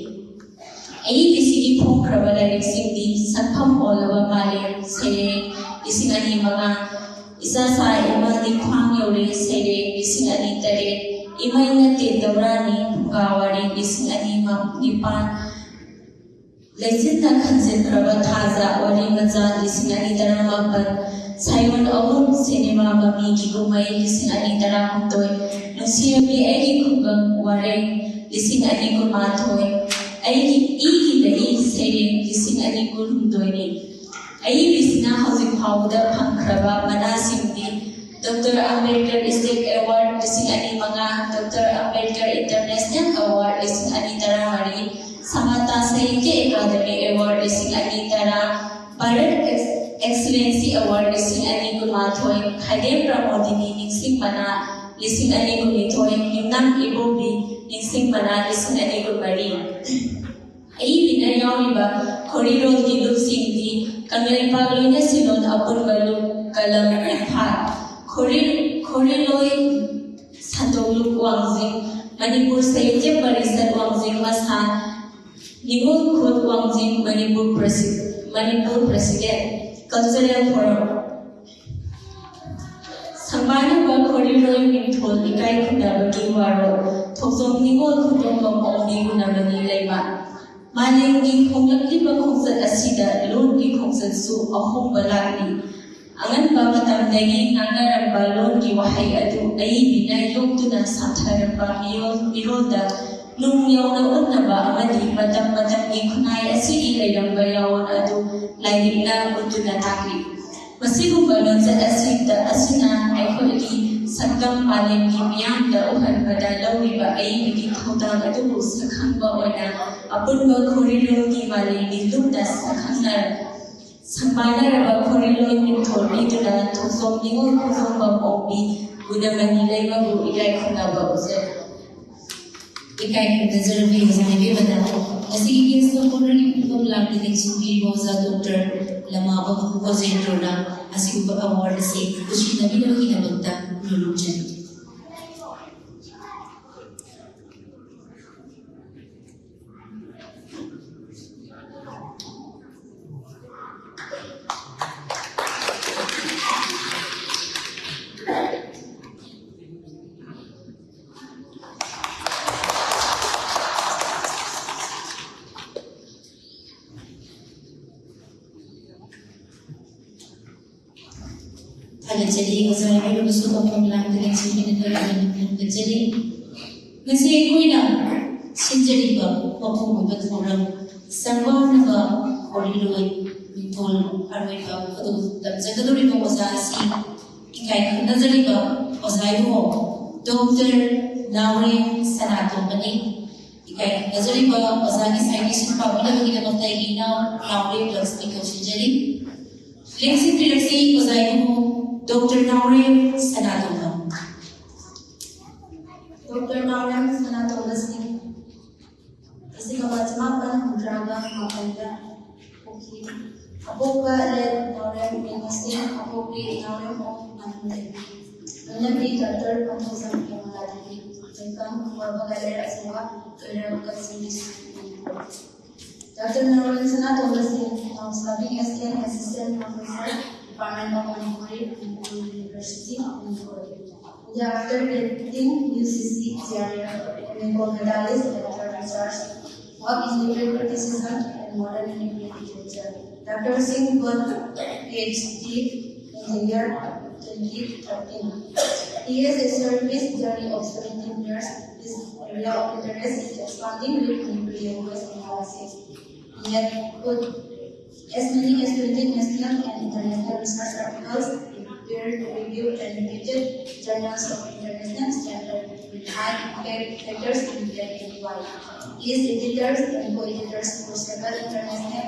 Aibi Sigi Pong Krabala Lising Di Sanpam Olava Male Sere Lising Ani Maga Isa Sa Ima Di Kwang Yore Sere Lising Ani Tare Ima Ina Te Daurani Gawari Lising Ani Nipan Lexinta Kanzin Kraba Thaza Wari Maza Lising Ani Daramapan Sayon Awun Cinema Mami Kigumai Lising Ani Daramutoi Nusirabi Egi Kugang Ware Lising Ani Kumatoi Egi Igi Dai Sere Lising Ani Kurumdoi Aibi Sina Housing Powder Pankraba Manasindi Dr. Ambedkar State Award Lising Ani Manga Dr. Ambedkar International Award Lising Ani Daramari Samata Sahitya Academy Award Lising Ani Dara Bharat Excellency Award Lising Ani Kumathoi Khaidem Pramodini Ningsing Mana Lising Ani Kumithoi Nimnam Ibobi Ningsing Mana Lising Ani Kumari Aibi na yauriba Khorirolgee Lupsingdi Kangai Pagloina Silon Apunba Kalam Imphat Khoriloy Santoluk Wangzing Manipur Sahitya Parishad Wangzing Masa Ningol Khut Wangzing Manipur President Cultural Forum Shangbannaba Khoriloy Mingthol Ikai Khundabagi Waro Thougal Ningol Khudongom Omi Gunamani Lema Malemgee Khonglakliba Khongzat Asida Longi Khongzat Su Ahomba Lakni Anganba Matamdagi Nangaramba Longi Wahai Adu Aibina Yogtuna Samtharamba Mirolda Nung Yauna Unnaba Amadi Matam Khunai Asigi Layramba Yawan Adu Layrina Untuna Takli Masigumba Lonzat Asina Aikhogi Sakam Malemgee Miyamda Uhanbada Lauriba Aibigi Thougal Adu Sakhangba Oina Apunba Khorirolgee Malemgee Lumda Sakhangnar Shangbannaba Khoriloy Mingthol Meethoi Thougal Ningol Khudongba Omi Gunamani Lema Bu Ikai Khunaba Uze Ikai Khunazarabi Zainabi Bada Asigi Kiso Khoriloy Mingthol Lamdi Lexingi Boza Dr. Lamaba Kozentrona Asiguba Award Se Kushinabi Naginabakta Nulujan Thagachari Ozai Ayosu Kapamla Thagachari Thagachari Ngasi Kuina Sinjariba Papu Bathoram Shangbannaba Khoriloy Mingthol Arwaiba Kadu Tabjakaduri Ozasi Ikai Nazariba Ozaiho Dr. Naure Sanato Mani Ikai Nazariba Ozaki Scientist Pamela Bagina Ina Naure plus Mingthol Sinjari Lexi Trixie Ozaiho Dr. Naure Sanato Dr. Naure Sanato Lasni Isikabachmapan Hudraga Mapanda Okay Apunba led Naure Ministry Apopri Naure Home Manhunde Malemgee Dr. Kanta Kemaladi Welcome Warba Galera Sewa Khorirolgee Dr. Naure Sanato Lasni now serving as an assistant professor Department of Mingthol University in Meethoi. Thereafter getting UCC GRF Mingthol medalist lecturer research work in nuclear criticism and modern nuclear literature. Dr. Singh got PhD in the year 2013. He has a service journey of 17 years. His area of interest is expanding with nuclear waste analysis. He had put as many as 20 national and international research articles in peer-reviewed and reputed journals of international standard with high impact factors in black and white. He is editor and co-editors for several international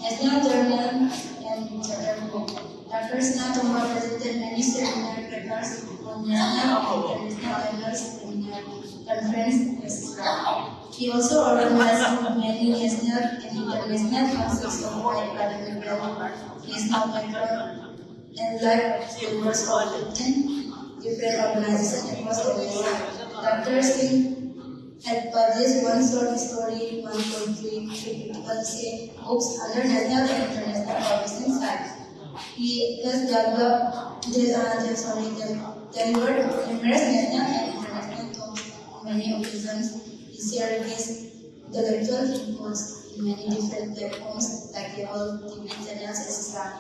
national journals and charter books. Dr. Sanato presented many seminar papers on national and international levels, seminar, conference, etc. He also organized many national and international councils of high academic level, national paper, and live members of 10 different organizations across the world. Dr. Singh had published one short story, one poetry, three critical essay books under national and international publishing sites. He has delivered numerous national and international talks on many occasions. He shared his intellectual inputs in many different platforms like cable, TV channels, etc.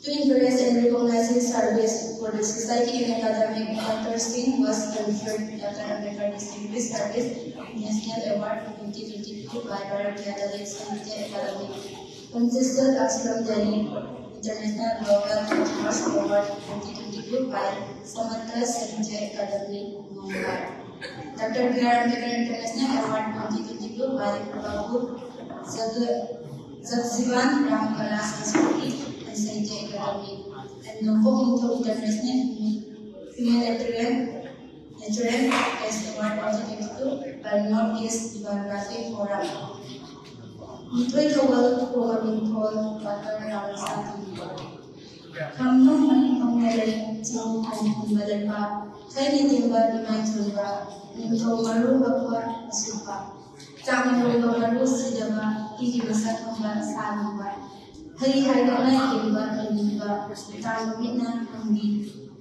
To encourage and recognize his service for the society and academic, Dr. Singh was conferred Dr. Ambedkar Distinguished Service National Award 2022 by Bharatiya Dalit Sahitya Academy. Consisted Ashram Delhi International Local Honors Award 2022 by Samantha Sahitya Academy, Mumbai. Dr. Ambedkar International Award 2022 by Babu Jagjivan Ram Kala Sanskrit and Sahitya Academy, and Meethoi International Humanitarian Guest Award 2022 by Northeast Bibliography Forum. Meethoi Thougal Khonga Mingthol Kamno Mani Kamnele Chim Kom Badalpa Kaini Timba Imai Thulba Mingthol Maru Bakwa Asupa Tamino Maru Sidaba Igi Basat Komba Salamba Hari Haidana Kimba Kimba Tamina Kumbi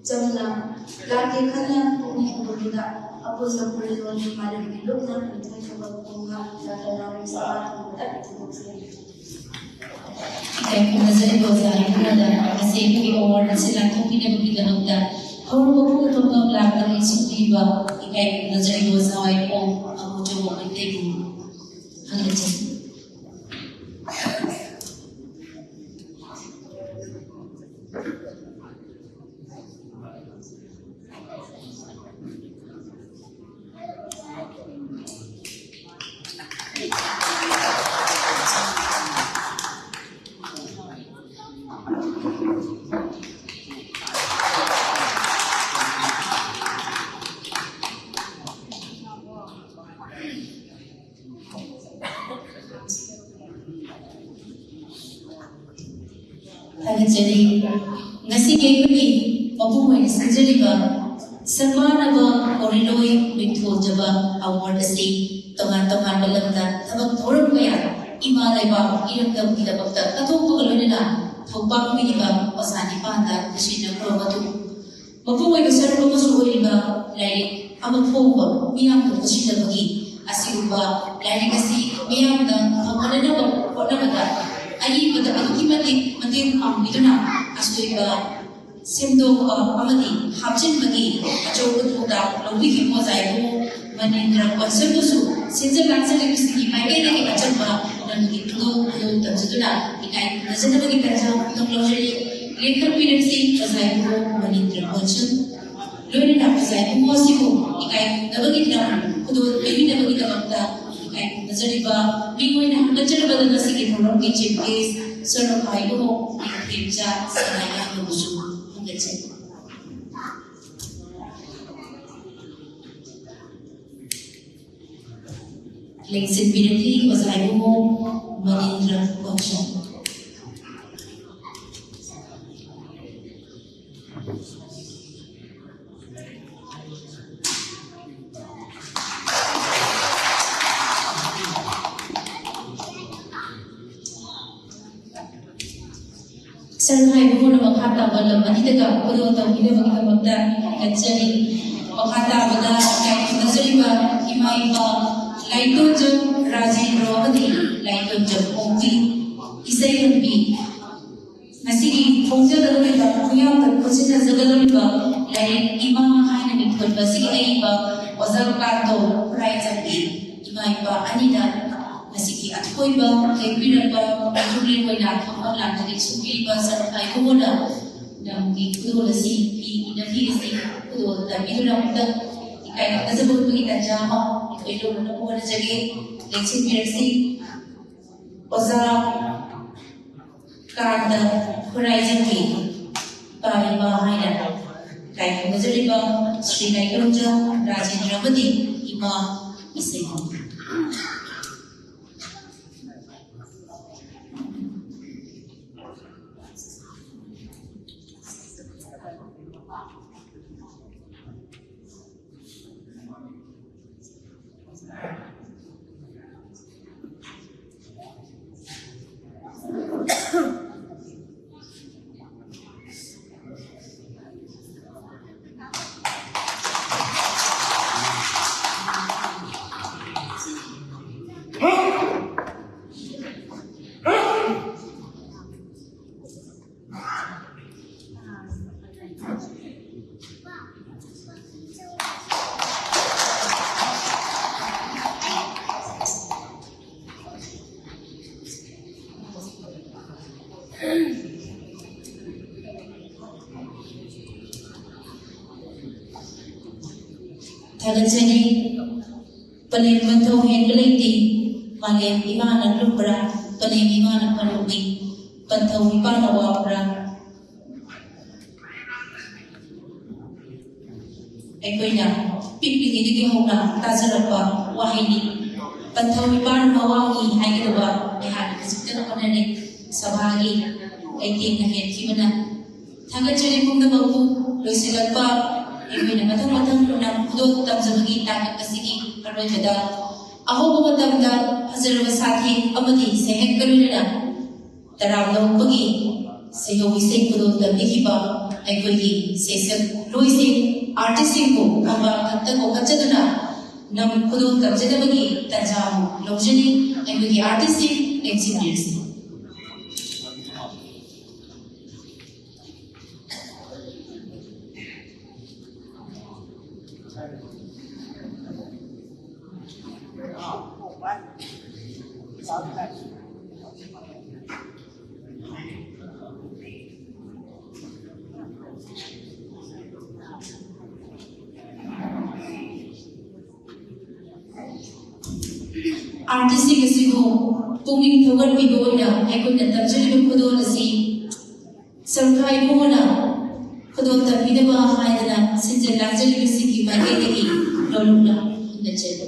Jamna Laki Kanya Kumi Kubuda Apunba Khoriloy Malemgee Lukna Meethoi Thougal Khonga Datanawin Sabat Ikai Nazari Bozai Nada Asemi Award Sila Kupina Bukida Nokta Haurubu Kutuba Blaka Isubiba Ikai Nazari Bozai Om Amujo Mantegu Hangachin Thagachari Ngasi Kekuni Apunba Sanjariba Shangbannaba Khoriloy Mingthol Jaba Award Asi Tongan Malamda Tabak Thoram Kaya Ima Laiba Irakam Kidabakta Katong Pagalunana Thokbang Miniba Pasani Panda Kusina Kromatu Mapunga Kasarba Masuoiba Lai Amapoba Miyam Kusina Bagi Asiuba Lai Kasi Miyam Dan Thomanaba Kodamada ai pada aduki mati itu na asui ba semdo amati hapchen bagi acho uda lobi ki mo zai ko manindra concern su sinja lansa le kisi mai ke ke achal ba dan gitu yo tamjuna ikai nazana bagi kaja to lojeri lekar period si zai ko manindra concern lori na zai ko si ko ikai nabagi dam kudo baby nabagi damta ikai nazari ba bingoi na kachal ba na si ke program ki chief case solo kai ko pincha sanaya no su ngece Leksin pinaki wasai mo manindra concern Sanghai mo na makata walang anitaga kudo taw ina bagi magda kajani makata bada kay nasari ba imay ba laito jam raji rawadi laito jam ongki isay nabi nasigi phongja daloi ba kuyam tan kusina zagaloi ba lai imam haina Mingthol ba sigi ai ba wazal kanto Khuraijam imay ba anida Nasiki at koi ba kay piran ba tuloy mo na ang lang na sumili ba sa ay kumula ng kudo na si inafi si kudo na bino lang ta ikay nasabot mo kita jama ito ilo na po na jagi leksin piran si osa Kanta Khuraijam pari bahay na kay kumazali ba Sri Khuraijam Rajendramati ima isay Tagansani panen mantau hen belati malem imana lubra panen imana panubi pantau imana wabra ekoina pipi ini di hona tazarapa wahini pantau imana mawangi haikaba ehan sekitar panene sabagi aiting na hen kimana tagansani pung nababu loisilapa Ibig na matang ng kudot tamzabagi takot kasigi karoy kada ako bumatagda hazarawa sati amati sehet karoy na tarawlaw pagi seho wisay kudot tabihiba ay kugi sesel luising artisting ko aba kanta ko katsada na ng kudot tamzabagi tanjamu lojani ay kugi artisting experience Artistic kasi ko puming Thougal Mingthol na ay kung natamsali ng kudo na si sarkay mo na kudo tabi na bahay na since natamsali ng si kibagay na ki lolo na nachelo.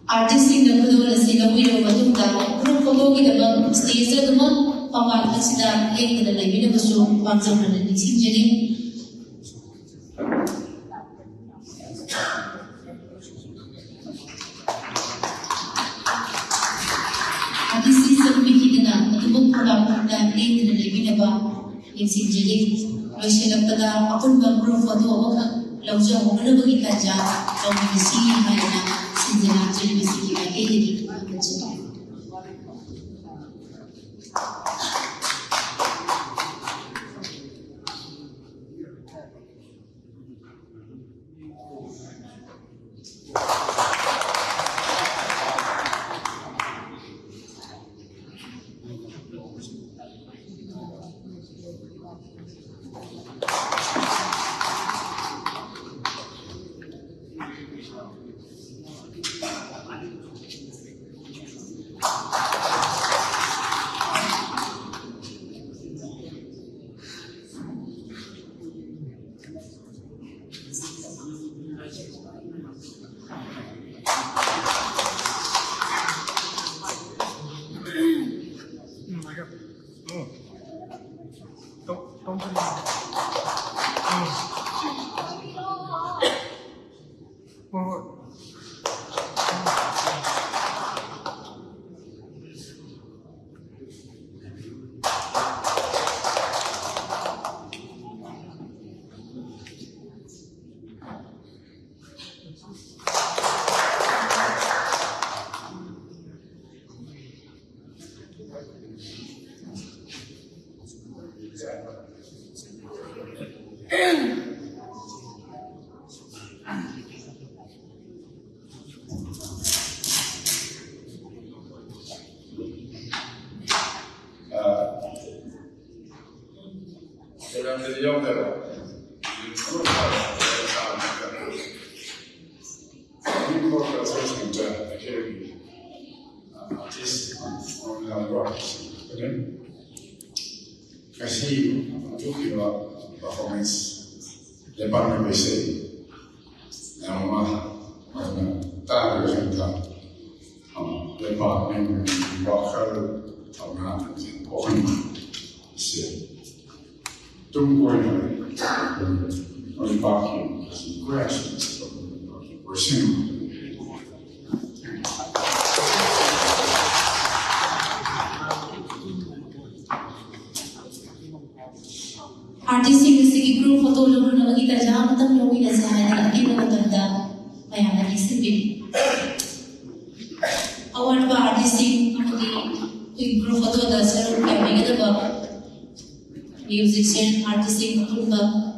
Artistic na kudo na si lamoy na matungta kung kudo ginabang stage na naman pangalaman sila ay kadalay binabaso pangzang na nanising dyan at isi sa kumikita na matubog pangalaman na ay kadalay binaba nanising dyan ay siya lang tada Apunba group wato Lauja hokana bagi Kanta Organised haina sinjana jadi siki lagi jadi macam. Musician, artistic, Apunba.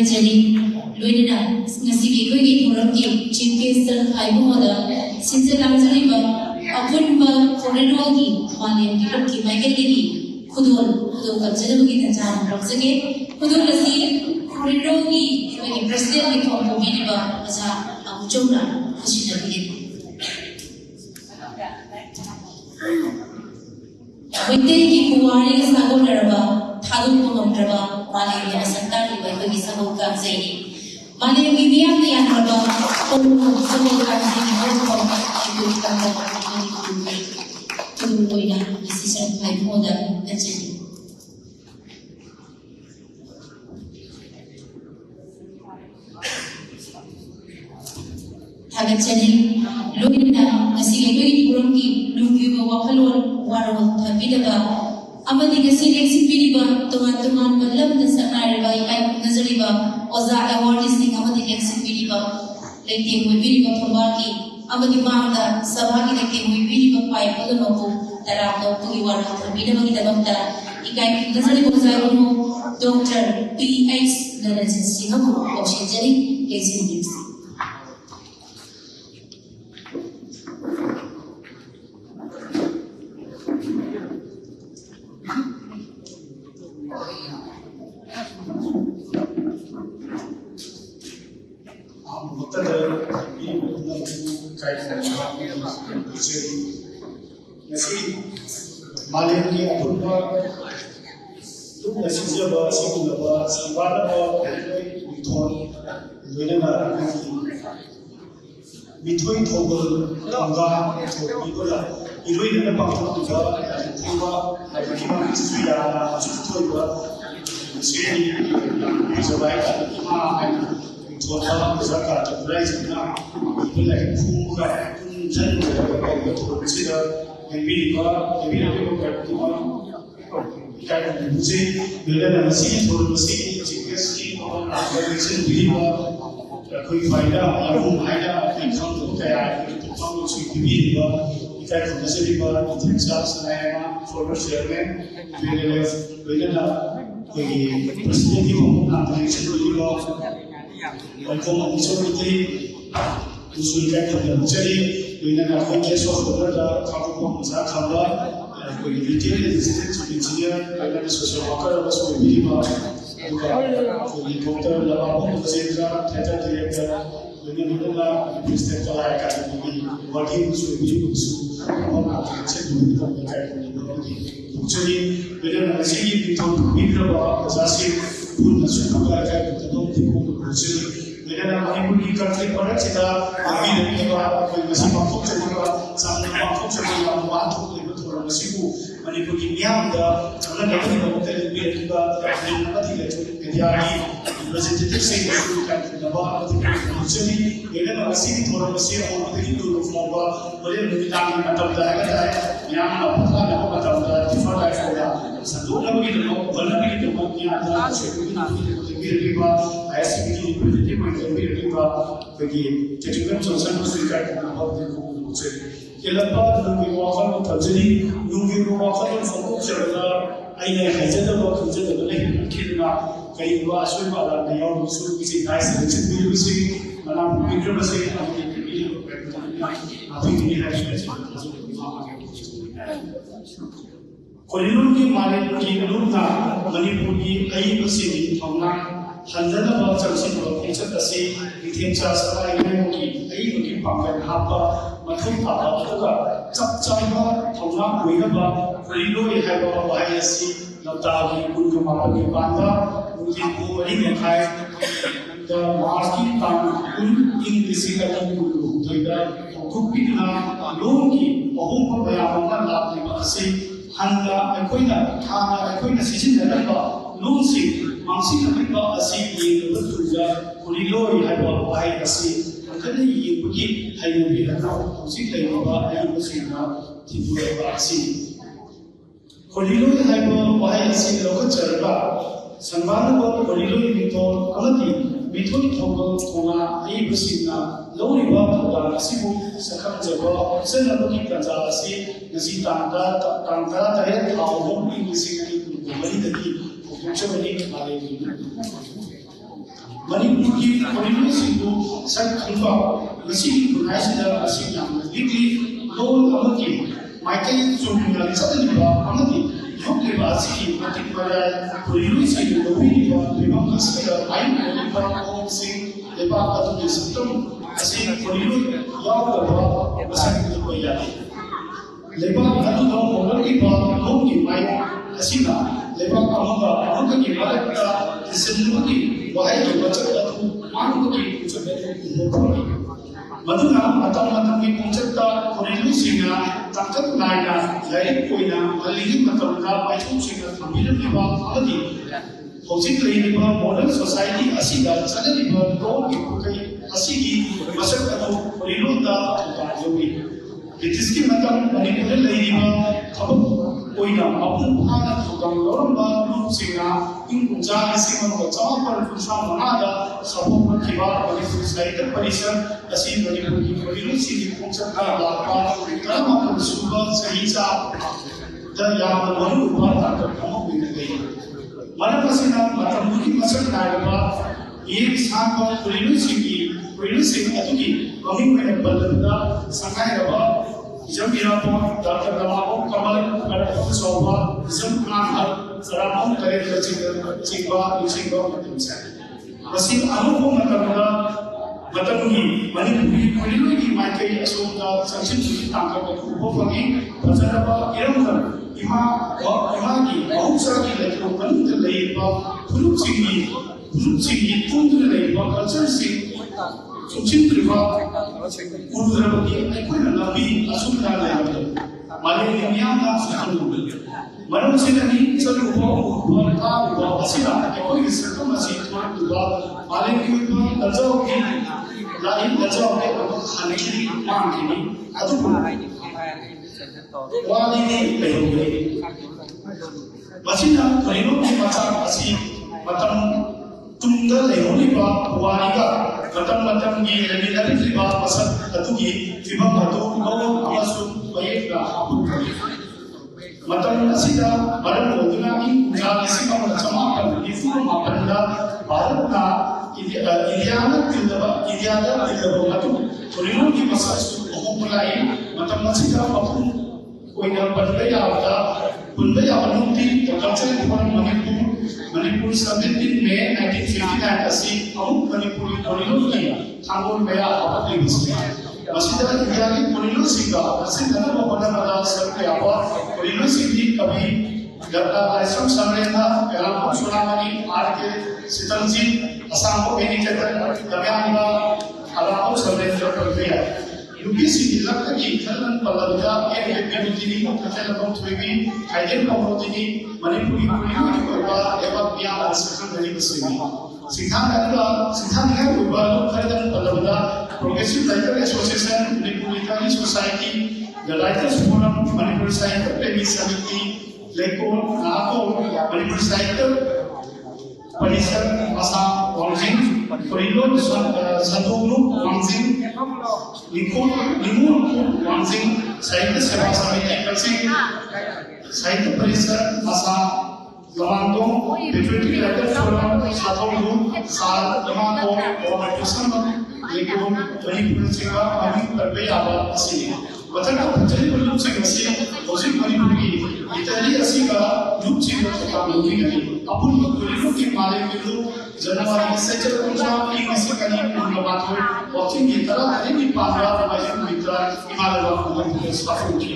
Jadi, luina ngasih kiki orang ki chief guest aibu ada since langzari ba Apunba Khorirolgee Malemgee ki Michael ki Thougal kerja bagi tanjang raksage Thougal lagi Khorirolgee bagi presiden di kampung ini ba masa aku coba kasih lagi. Betul ki kuari sahaja berapa Thougal Khonga berapa Malemgee santar di bagi sahaja kerja ini. Malemgee dia yang berapa orang sahaja kerja ini orang itu Kanta itu koina decision by modern jadi. Agak jadi luina nasi lagi kurang ki lugi bawa keluar warung tapi dah apa di nasi leksi pilih bah teman-teman malam dan sekarang baik baik nazari bah oza award listing apa di leksi pilih bah lagi pilih bah terbagi apa di mana sabah kita kemui pilih bah baik pada nopo dalam nopo di warung tapi dah bagi dalam dah ikai nazari oza itu doktor PH dan agensi kamu opsi jadi leksi leksi. ngasi Malemgee Apunba Lúc là sinh ra sinh là vợ sinh ba là vợ Khoriloy Mingthol người nên là Meethoi Thougal Khonga Mingthol là người nên là bằng thông tin là thông qua là cái mà mình suy là chúng tôi có suy bây giờ vậy là mà anh Mingthol là bây giờ cả trong đây chúng ta cũng là khu là dân của thủ sĩ là mình biết có cái cái gì người ta là sĩ thôi sĩ chỉ cái sĩ cái sinh lý mà khơi phải là không phải là cái không được cái trong một sự bí mật cái không có sự bí mật thì chúng ta sẽ làm for sharing với là cái president thì cũng làm cái sự bí mật còn không một số cái usul cái không được chơi với là cái cái số của nó là không có giá không đó कोई retail residence engineer अगर social worker और सो भी बात कोई डॉक्टर लवाबों president theatre director दुनिया में ना प्रेसिडेंट चलाया करने की वर्किंग सो भी सो और अच्छे दुनिया का करने की चलिए मेरे नसी की तो मित्र बात जैसे पूर्ण सुख का करने तो देखो चलिए मेरे नाम मणिपुर की करते पड़े चिता अभी नहीं बात कोई मसी माफक चलेगा सामने माफक चलेगा बात हो masibu Manipur ki miyamda chana nakani bakta lebi atuba namati le medyari representative se kan naba actually ele na asibi thora masi aur mati to forba bole mitang matam da ga da miyam na pha na matam da different type hoga sandu na bi no bala bi to mya da se na bi riba ISB ki representative bi riba ki technical solution se ka na ba ko se kelapa nungi wakal tajri nungi wakal fokuk serta aina hajar da wakal da le khilna kai wa asui ba da ne aur su kisi nice selection bi bisi mana picture basi apni hai Khoriolgee Malemgee Luna Manipur ki ai basi thongna handana ba chamsi ba picture basi mithencha sarai ne ki ai ki pangkan hapa mathum thapa aduga chap chapa thongna koinaba Khoriloy haiba wahai asi latagi kunga mapagi banda mungkin ko mari ne khai the marking tam kun English ka tan gulu toida kupina longi ohum ba ya ba la ni ba asi handa akoina thana akoina sijin da ba lungsi mangsi na ba asi ye ba tuja Khoriloy haiba wahai asi kada yi bugi hayu bi da si kai ba ayu sina ti du ba si Khoriloy haiba wahai asi lokha charba Shangbannaba Khoriloy Mingthol amati Meethoi Thougal Khonga ai basina loriba thougal asibu sakham jaba senaba ki kaja asi nasi tangda tare thawom English ni mari daki phokchawani Malemgee Manipur ki Khoriloy sindu sak khamba ngasi Organised asi yam likli lol amaki maikai chumna chadliba amati yokliba asi matik para Khoriloy sindu lobiba bimam kasira ai lobiba om sing leba atu ki system asi Khoriloy yawaba asan ko ya leba atu no lobiba lobi mai asina leba amaka ki malakta isenmuki wahai ki bachata tu manu ki chakete mokori maduna atam ki concepta Khoriloy singa tangkat naina lai koina aligi matamda paithum singa thamilem ni ba amadi hojik leiniba modern society asiga chanaliba law ki kai asigi masak atu Khoriloy da jogi British ki matam Manipur leiniba thabak koina Apunba na Thougal loramba lu singa inja singa ko chama par fusa manada support kiba Manipur state parishad asi Manipur ki Khoriloy singi concept ka la pa karama ko suba sahicha da ya malu ba ta ko mo bi nei manapasina matam ki masak na ba ye sa ko Khoriloy singi atuki kami ko balda sangai ba jam irapo Dr. Ramao Kamal kada soba jam nahar saramam kare chingba matin sa masin anubo matamda मतमगी मणिपुरी खरिलोई की माइकई असोमदा संचिन की तांगक उबो फंगी फजरबा इरमदम इमा की बहुसरा की लेखो मनुत लेबा फुरुप सिंगी तुंदर लेबा कल्चर सिंग सुचिन त्रिबा उरुदरबी अखोना लबी असुमदा लेबा मालेंगे मियांगा सखनु मरम सिंगनी चलुबो उबा उबा असिना अखोई सरकम असि थोरदुबा मालेंगे उबा दजो की लाइन दजो के खानेगी मांगनी अदुबो वालीनी लेबे मसिना खरिलो की मचा असि मतम तुंगा लेहोनिबा वालीगा मतम की लेनिनरिबा मसक अदुगी फिबम अदु गौ अमसु बयेगा मतम असिदा मरम ओदुना की जालिसिका मचमापन इफुम मापनदा भारतना इडियाना तिलबा मतु खरिलो की मसक ओहुलाई मतम असिदा मपुन कोइना बनबयावदा बुनबयावनुति कल्चर डिपार्टमेंट मणिपुर 17 May 1959 असी अमुक मणिपुरी खरिलो की थांगोल बया अपलिबसी मसिदा इंडिया की खरिलो सिंगा असिदा बबनबदा सरपयावा खरिलो सिंगी कभी गता आइसम समरेंदा एलापो सुनामनी आरके सितलजी असामो बेनिकेटर दम्यानिबा अलापो समरेंदा प्रक्रिया यूपी सिटी लक्का की खलन पल्लवदा एक व्यक्ति कथेलबम थोइबी हाइडेन कमरोदिनी मणिपुरी खरिलो की कोबा एवा पिया आसकन गरी बसगी सिखाने उबा खरदन पल्लवदा progressive writer association Manipur literary society the writers forum Manipur साहित्य प्रेमी समिति लेको नाको मणिपुर साहित्य परिषद आसाम वांजिंग खरिलो संदोगनु वांजिंग निमूल वांजिंग साहित्य सेवा समिति कचिंग साहित्य परिषद आसाम लमांगो पेट्रियोटिक राइटर फोरम साथोगु साल लमांगो और मटुसम लेको मणिपुर सेवा अमित करबे आवा असी वतन का पंचरी लुप से गसी ओसी मणिपुर की इताली असी का लुप से काम लोगी गई अपुन खरिलो की मालेंगे जनवरी से चल कुंजा इंग से कनी पुन बात हो वाचिंग की तरह हरी की पांडा बायन मित्र हिमालय को सफल की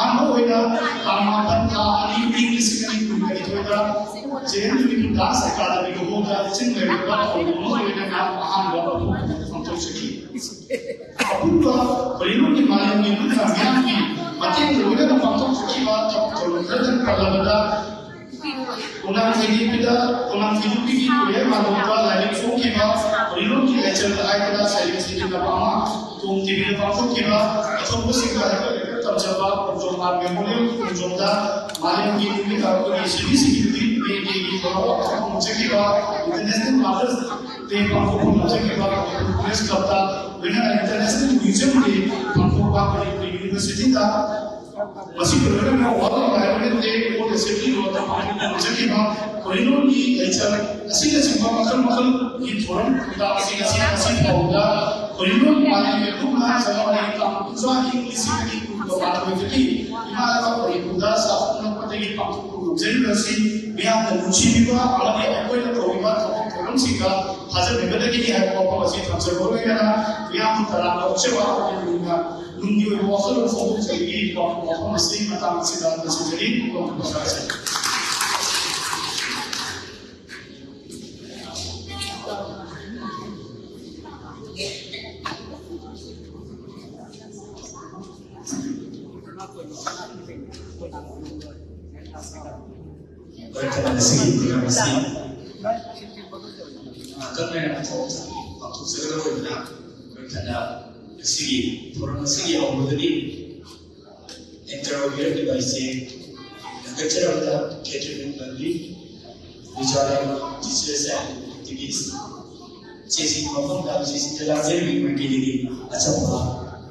आनो होइना कामापन का अली इंग से कनी पुन की होइना जेन की दास अकादमी को होगा चिन में बात हो होइना नाम आम बाबू संतोष की अपुंबा खरिलो की मालेंगे का ज्ञान की मतें लोगे का पंतोष की बात तो लोगन पल्लवदा उन्हें फिलिपिदा उन्हें फिलिपी की कोई मालूमता लाइक फोक की बात खरिलो की लेक्चर आएगा साइड से की बामा तो टीवी में पंतों की बात तो वो सिंगा है तब जब आप जो मार मेमोरियल जो दा मालेंगे की का कोई सीधी सिक्योरिटी में की मुझे की बात इंटरनेशनल मार्केट ते पंतों को मुझे की बात प्रेस करता बिना इंटरनेशनल म्यूजियम के पंतों का यूनिवर्सिटी था मसी प्रोग्राम में वाला एनवायरनमेंट दे वो डिसिप्लिन होता है जबकि बात खरिलो की लेक्चर असी सिंबा मखल की थोरम दा असी होगा खरिलो माने कुमा जनवरी का जो इंग्लिश की को बात में की हिमालय का खरिलो साफन पते की पंप को जेनसी बिहार में रुचि विवा अलग कोई ना कोई बात थोरम सिंगा हाजर बिगड़े की है को असी थमसे बोलेगा ना बिहार में तरा अच्छे बात होगा Nunggu waktu foto jadi waktu masih matang masih dalam masih jadi waktu besar saja. Berkata segi terima kasih. Kerana waktu segera benar berkata segi orang segi awal tadi interview device lecture ada catering bagi bicara teachers and activists sesi ngomong dan sesi belajar memang jadi macam apa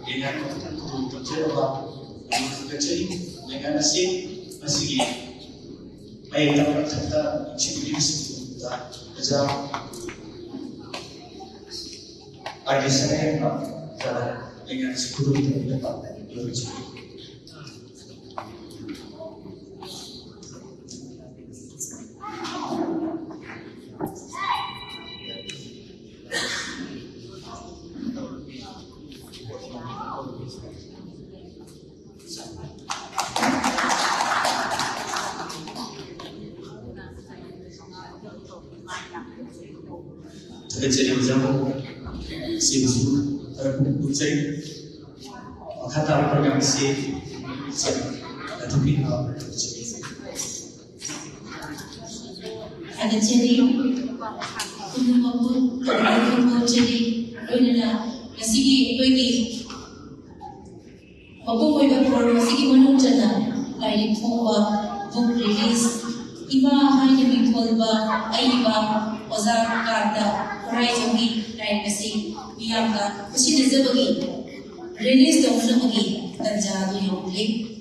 dengan untuk apa catering dengan nasi baik dapat kita experience kita aja ada saya dengan sepuluh tahun depan lebih cepat. Khuraijam jamu sibu puncai kata program si atau kita ada jadi untuk membuat kalau jadi adalah nasi ini Bapak ibu produksi gimana cara lain tua book release iba hai na Mingthol ba ai ba ozar Kanta Khuraijam lain kasi miyam ka kasi nazabagi release daw na magi tanjado yung link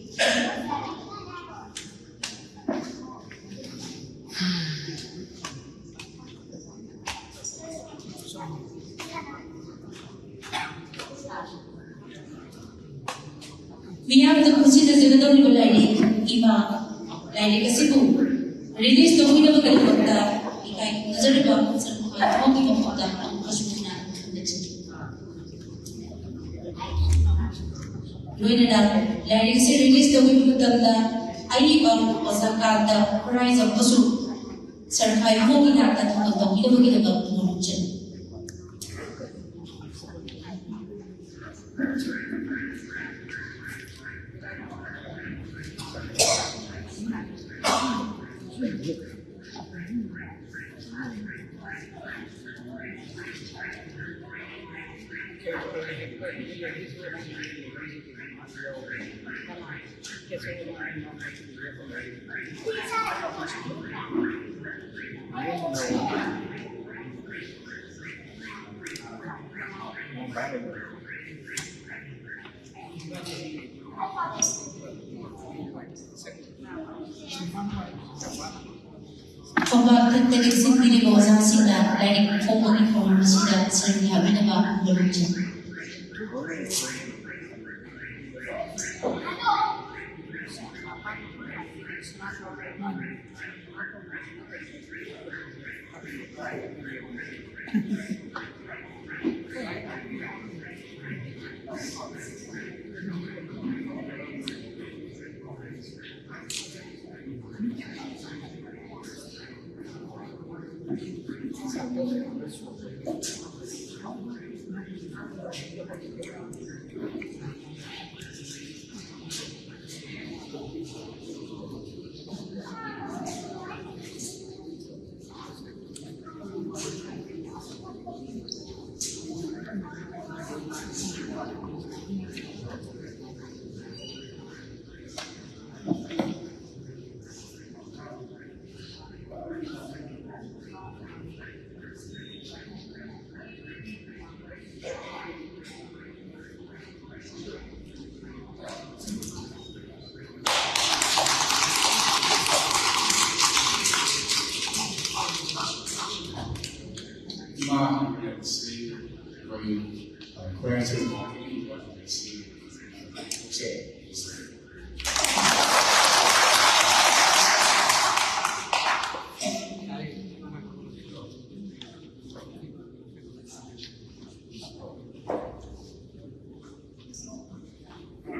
Miyam da kusi da zagadong ni balai iba lain kasi bu release daw na magi magta ikay nazar ba sa mga mo iba mo da ang kasunan na Luina da lain kasi release daw na magta ay iba ozar Kanta Khuraijam kasu sarfai mo ginata ng daw na magi nagpapulong dyan Pembahasan televisi ini bawa sila lain formal informasi dan sering habis nama berujung.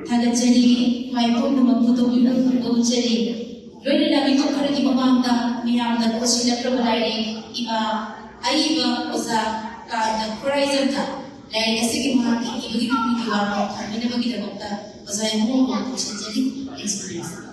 Tagat jadi maipun na magputong yung doon jadi Loi na namin ko para di mamamda miyam na ko sila probalay iba ay iba o sa Kanta Khuraijam ta lain kasi mga ibig ibig iwan kami na magiging ta o sa yung mga ko jadi experience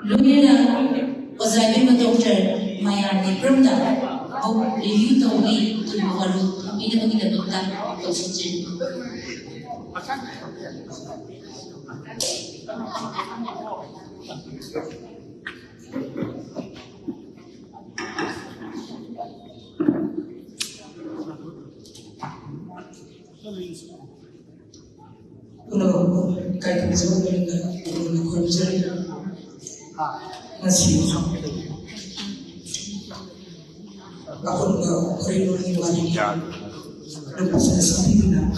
Lumina Ozaibe Doctor Mayani Brumda Book review the way to Muharu in the book that oxygen. Kaya sa mga Khorirolgee masih Apunba Khoriloy Mingthol lepas selesai na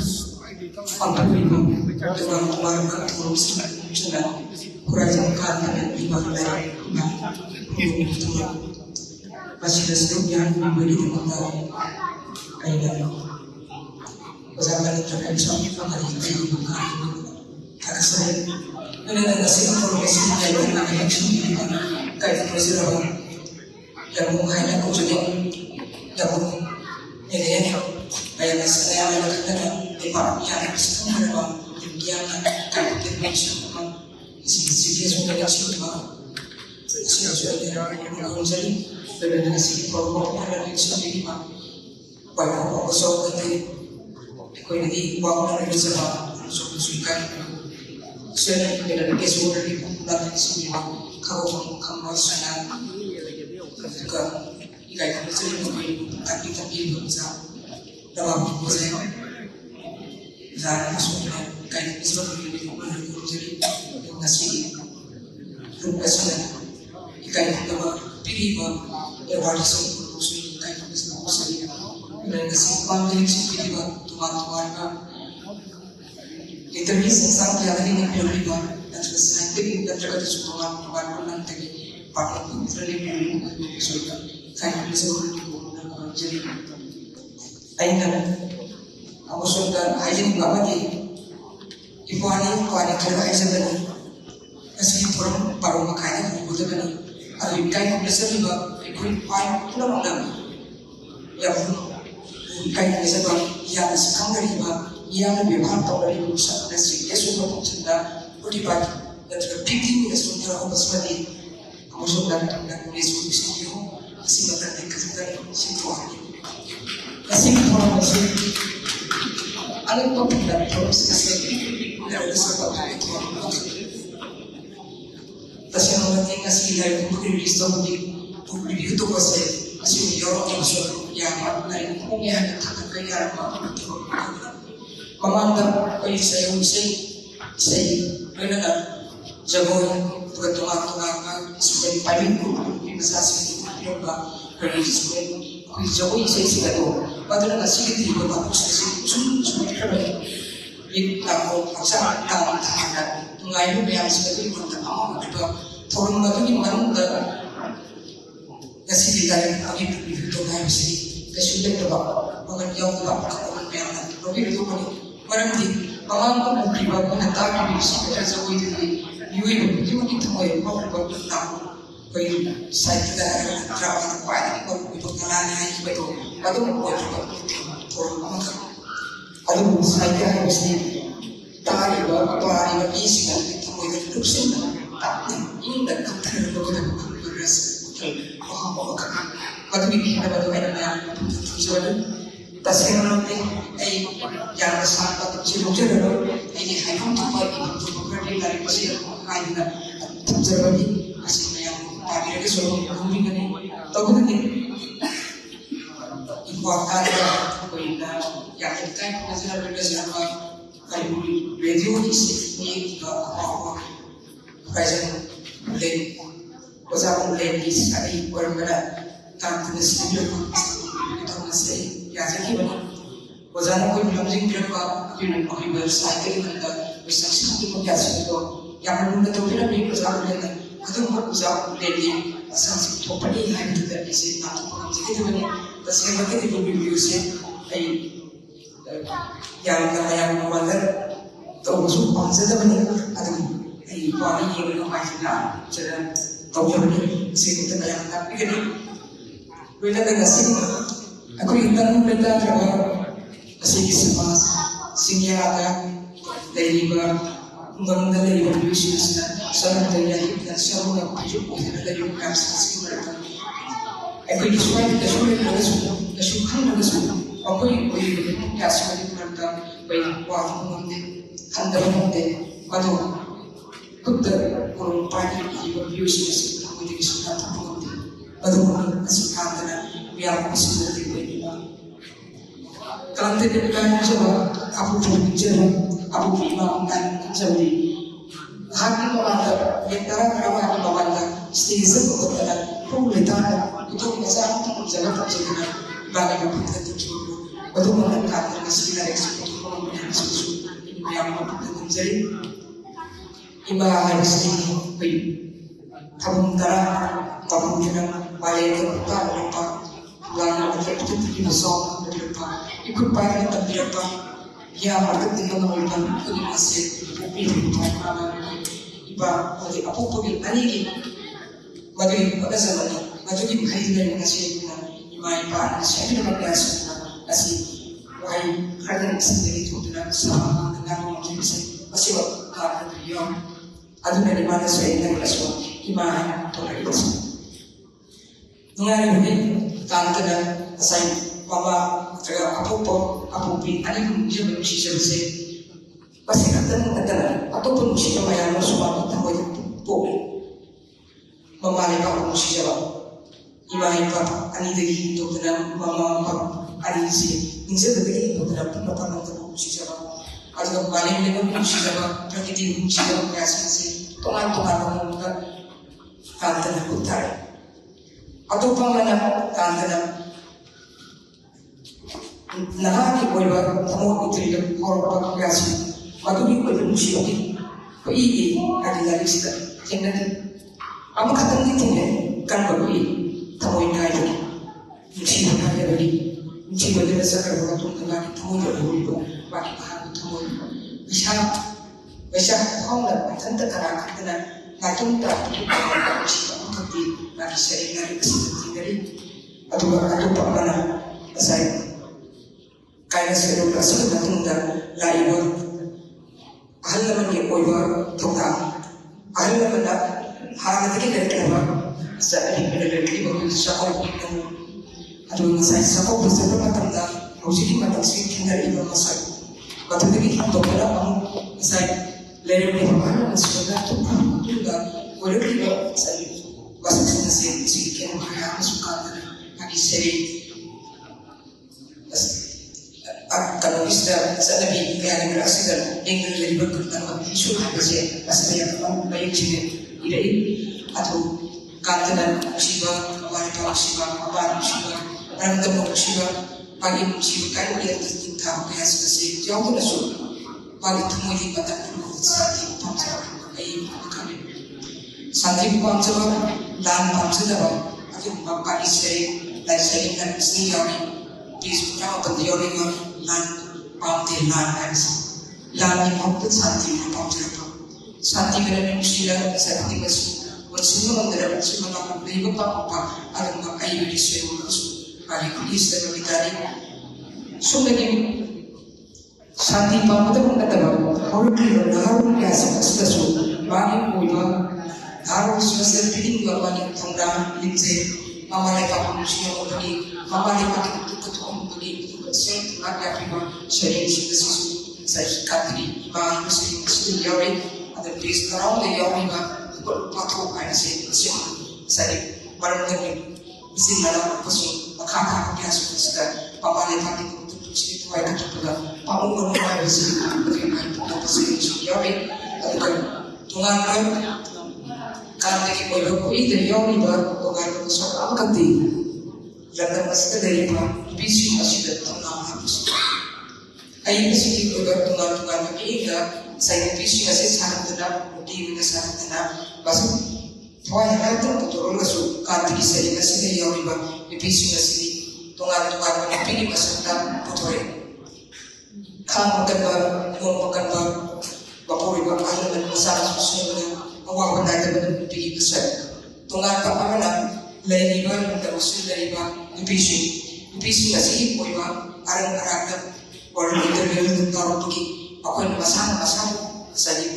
pagpapalibang dengan warga korupsi dan Khuraijam Kanta dan Meethoi Thougal masih ada sebagian pribadi dengan kaidah bersama dengan sampai pada hari karena saya mengenai informasi yang ada di kaitan masalah yang mengenai kejadian yang ini ayat saya mengatakan di part yang sebenarnya yang kaitan dengan sisi sudah semua sisi yang menjadi dengan sisi protokol yang sendiri banyak orang Koiniti uang dari sebab solusikan saya dengan kesulitan dari bulan semua kalau kamu sana juga ikai kamu sering mungkin tapi bisa dalam proses dan maksudnya ikai bisa menjadi jadi ngasih rupasan ikai kamu pilih berwarna solusi ikai kamu bisa dan ngasih pamit pilih warga interview sang yang ini berubah dan selesai jadi dan terkait soal warga nanti pakai training sudah saya bisa menggunakan jadi ayat aku sudah hajin berapa di ibu ani kalau hajin tadi kasih orang baru makanya betul kan ada ikan bisa juga ikut pakai pulang ya kayak misalnya yang sekarang dari yang lebih banyak dari usaha nasi Yesus bercanda berdebat dan terpikir Yesus terlalu seperti kamu sudah dan Yesus sendiri masih berada di kesedaran situasi masih informasi ada topik dan proses yang disebut itu tapi yang penting ngasih lagi mungkin bisa di YouTube masih masih orang yang yang lain punya kata kaya memandang saya benar jago berdoa sebagai paling di masa sebelum Yaiskul jago saya itu padahal nasi itu bapak semua keren ini aku paksa tahan mengayu yang seperti itu awal juga turun lagi di mana nasi di dalam kami itu nasi kesulitan juga mengenjau juga kalau memang lebih itu Malemgee pengampu dan pribadi nanti bisa kita jauh itu yui begitu kita mau yang mau berbuat tahu kau saya tidak terawat kuat kalau itu kalanya itu betul atau mau berbuat orang atau saya harus tahu bahwa hari ini sih kita mau hidup sih tapi ini tidak terlalu beres paham bagi kita bagi yang sudah tasnya nanti yang sangat kecil-kecil ini hanya untuk bagi dari pasir kainnya terjadi masih yang tadi itu sudah mungkin ini tahu kan ini ibu akan yang kita sudah belajar kayak radio ini apa kajian lain usaha lain di sekali berbeda tanpa sendiri itu masih ya jadi wazana ko Malemgee berapa ini bersaing dengan bersaing itu biasa itu yang menurut itu tidak bisa dengan itu berusaha dari asas topani yang kita isi atau jadi ini tasnya bagi di bibliosnya yang memandang tahu supaya saya benar ada pari yang mengajarkan cara tahu benar sih kita yang tapi kan kita dengan sih aku ingin kita coba kasih semua singgah dari Khunga lay of uses that some of the young and some of the people that they will have some and we describe the shooting of the shooting of the school. A way we cast what you have done by walking and the Monday, but put the party of uses with the school. But the one as a Kanta, we are possibly Kanta the Kanja, Apunba, and Jamie. Happy Mawanda, Yetara Kama Mawanda, stays up with the whole retire, you took us out of Jalapa Jagana, Bali of the Chibu, but the one that Kanta is still exported from the institution, we are not the Nizari. Iba Yaiskul, Apunba, Apunba, Malemgee, Lana affected in the song of the Lupa. You could buy it at the Lupa. Yeah, market the Lona, putting a set, people time, Iba, or the Apunba, Aniki, Madu, what does a money? Madu, Hazel, and Nasina, in my part, Shanghai Malaysia, as he, why, Credence, the little to some, the National James, as he was part of the young. Other than the mother's way, like this one, Ima, tolerance. Nungarin Kanta assign Mama Apupi, and you can see say, Pasicatan Katana, Atopun Shimaya, Suman, Tamoy, Pope, Mamma, Shijava, Ima, and the heat to the Mama, Alice, instead of the heat of the Papa Shijava, as the Malemgee Shijava, Prakitim Shijava, as Tomato, Kanta Kutai. Atupang mana Kanta Nahaki Boiva, Tamo Utri, or Gasi, Maduri Mushi, Poi, Adilista, Kennedy. Amakatan, Kanbui, Tamo United, Mushi, Hayari, Mushi, the Sakara, Tamu, Baki Tamu, Visha, Honda, Santa Karakana. Natunta Mushi lagi sering dari kesini atau mana saya kaya seru kasih natunta lain ahal naman yang koiba Thougal ahal naman na harap natin dari kenapa sa dari sakop atau saya sakop bersama matanda musik matang sih dari ibu masak batu lagi Thougal kamu saya lain ni mana sebenarnya tu juga boleh juga saya masuk sini sedikit macam suka lagi sering kalau istilah saya lebih yang berasal dari English dari berkaitan isu apa sih saya yang banyak sini ini atau Kanta dan Shiva wanita Shiva apa Shiva orang temu Shiva pagi Shiva kan dia tertinggal kayak seperti jauh dah sudah pagi temu di batas Santi Pamsa, kami. Santi Pamsa, dan Pamsa dalam, aku bapa istri, dan sering dan istri yang di sekolah atau di orang yang Pamsa lan yang waktu Santi Pamsa. Santi kerana mestilah saya tinggal masih mengenal semua lebih apa ada bapa ibu di sekolah balik kulis dan berbicara. Sebenarnya Santi Pamata pun kata bahawa harus biasa sesuatu bagi punya harus sesuatu pilih bagi tangga lince mama lepas manusia membeli mama lepas ketua membeli saya agak prima saya sesuatu saya katri bagi muslim sendiri ada base orang dia yang berpatu kain saya barang ini mesti dalam khusus makanya biasa sudah mama lepas itu ada juga Apunba masih bagaimana pasal sejauh akan tungan karena kita berlaku itu yang dibuat orang soal kanti yang masih dari bisnis masih datang habis ayat masih juga tungan ini saya bisnis masih sangat tenang di mana sangat tenang pasal tuan yang betul langsung kanti saya masih yang dibuat bisnis masih tungan ini masih tenang betul Kang makan bapuri bakal dan masalah sosialnya awal pada dan pergi besar. Tungan mana lain iban dan usul dari iban dipisi ngasih iban arang-arang orang interview tentang pergi aku masalah saja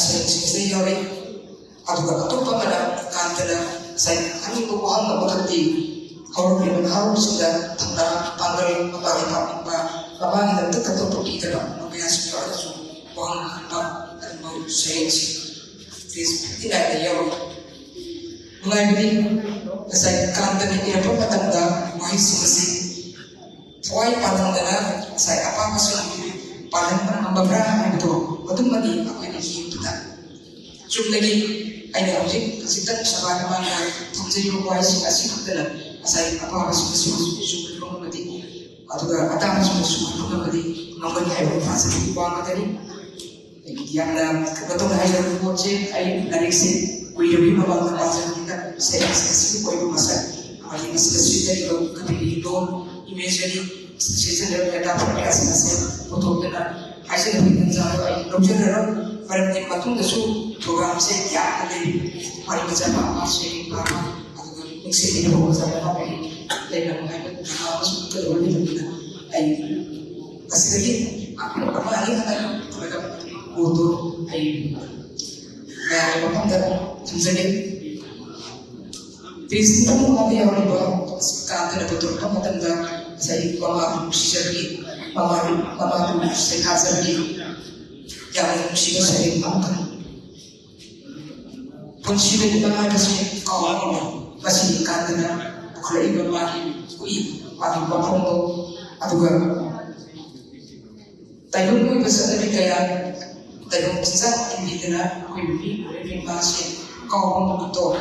sayang yori aduga atopa mana kantana saya kami bukan nggak Khoriloy sudah tanda tanggal apa kita dekat untuk kita mungkin sudah ada buang apa dan mau sayang tidak ada yang mengambil saya kantana ini apa tanda mau masih Why padang dana saya apa maksudnya padang beberapa itu betul mati apa yang kita cuma lagi ada objek kita sama mana terjadi why sih kasih kita saya apa maksudnya sudah mati atau ada maksudnya mati nomor yang fase itu bang tadi yang betul hanya project ay dari sini we bawa pasal kita saya kasih koi masa hari masih sudah itu kepikiran immediately season dari data aplikasi nasi untuk kita hasil dari penjara ini dokter orang pada waktu itu program saya ya dari hari bersama masih apa atau mixing itu bersama apa ini dan menghadapi harus kedua ini kita kasih lagi apa lagi kata mereka butuh ya apa dan sebenarnya Bisnis itu nanti yang berubah sekarang tidak betul apa tentang saya mama sejati mama sehat lagi yang sih saya makan pun sih memang masih kawan masih kantana kalau ibu lagi kui atau bapung atau tahu kui besar dari kayak tahu cinta ini dengan kui masih kawan betul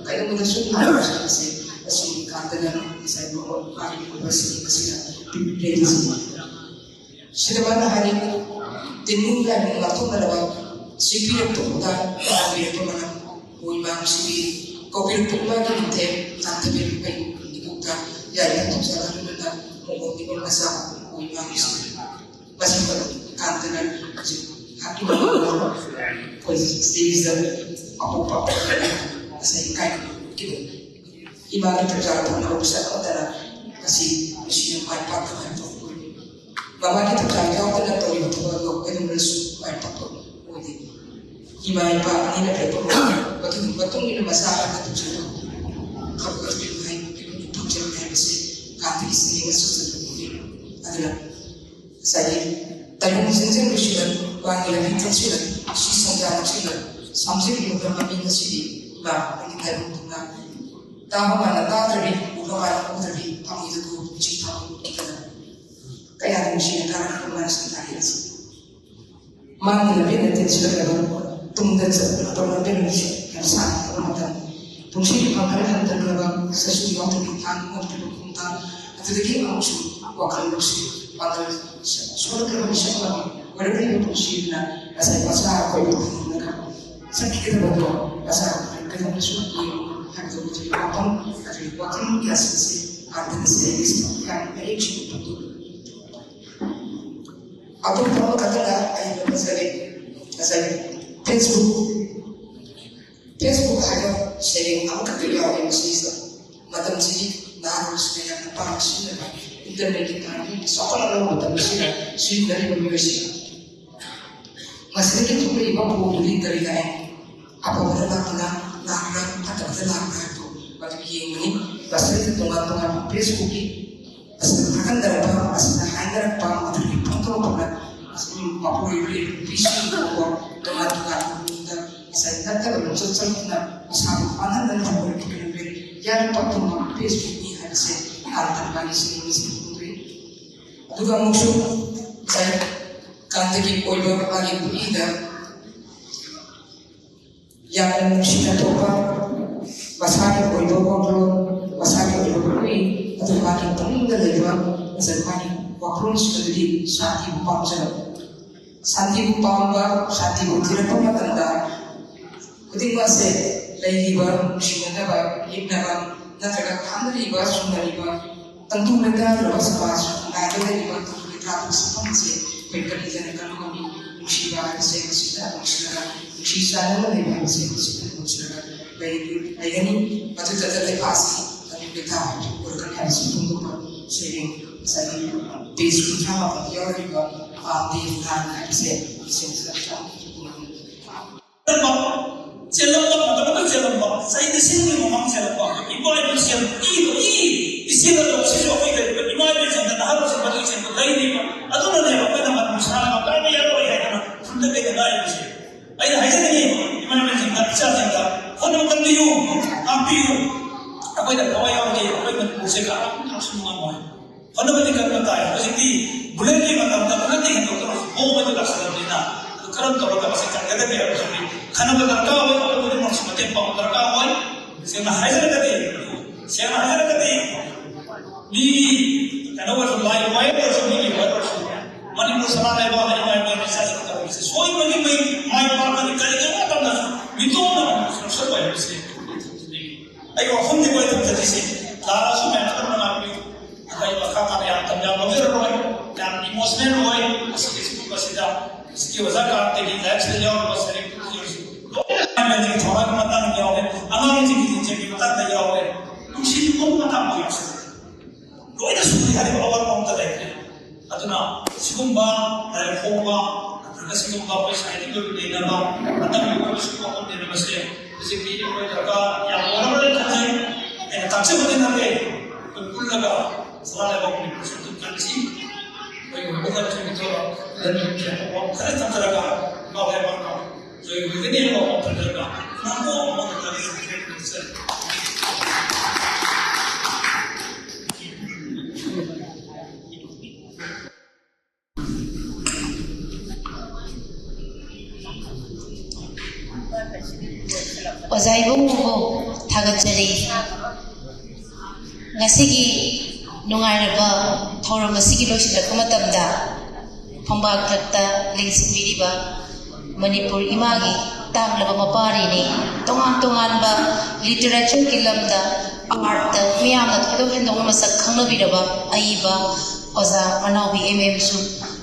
kayak betul sudah masih kantana saya mau lagi masih pilih sudah mana hari tinung lagi waktu dalam sipir tuhan hari itu mana mau imam sipir kau pilih tuhan kita nanti pilih pilih dibuka ya itu jalan mana mau tinggal masa mau imam sipir masih kantana hakim posisi apa saya kayak gitu ibarat perjalanan kalau bisa antara kasih mesin main pakai itu bahwa kita terjauh tidak tahu itu bahwa kita merasa main pakai itu ibarat pak ini ada betul ini masalah itu juga kalau kita main itu jangan harus ganti sendiri sesuatu adalah saya tadi mesin mesin wangi lagi tersudah sisa jalan sudah sampai di beberapa minggu sini bah kita tentang tahu mana tahu tadi bukan mana tadi tahu itu tuh cerita kita kayak mesin karena kemarin sekali sih mana lebih nanti sudah kalau tunggu atau lebih yang sangat bermata fungsi di pangkalan hantar dalam sesuatu yang terkait tentang atau lagi langsung wakil bersih pada soal kerja whatever you fungsi na asal pasar kau itu sakit kita betul asal kita bersuatu harus menjadi apa dari wakil biasa sih artinya sih yang baik sih betul atau kalau kata ayat pasal Facebook ada sharing angka video yang sisa macam sih nah harus kayak apa sih internet kita ini soal orang betul sih dari universitas masih kita tuh ibu boleh dari kayak apa benar larang atau larang itu bagi yang ini masih kita tunggu Facebook ini masih akan dapat masih ada apa atau di kontrol pada masih mampu dibeli visi untuk tunggu kita saya kata belum selesai kita bersama anak dan orang beri yang dapat tunggu Facebook ini harusnya antar bagi sini juga musuh saya Kanta ki koyo bagi ida yang sina topa basari koyo kontrol basari koyo kui atau bagi peninggal lewa basari wakron sudah jadi santi bupam santi bukti pematanda ketika saya lagi baru sina ba ibna ba nataga handari ba sunari ba tentu mereka terus masuk ada di waktu kita sepanjang berkerja dengan kami musibah saya musibah dengan musibah baik ini patut terjadi pasti tapi kita berkerja untuk sharing saya basic utama yang juga di dalam saya Ozaibu Thagachari Nasigi Nungaraba Toramasigi Loshila Kumatamda Pomba Takta Lingsi Vidiba Manipur Imagi Tamlaba Maparini Tongan Tonganba Literature Kilamda Art Miyama Togan Masak Kanabiraba Aiba Oza Manawi Su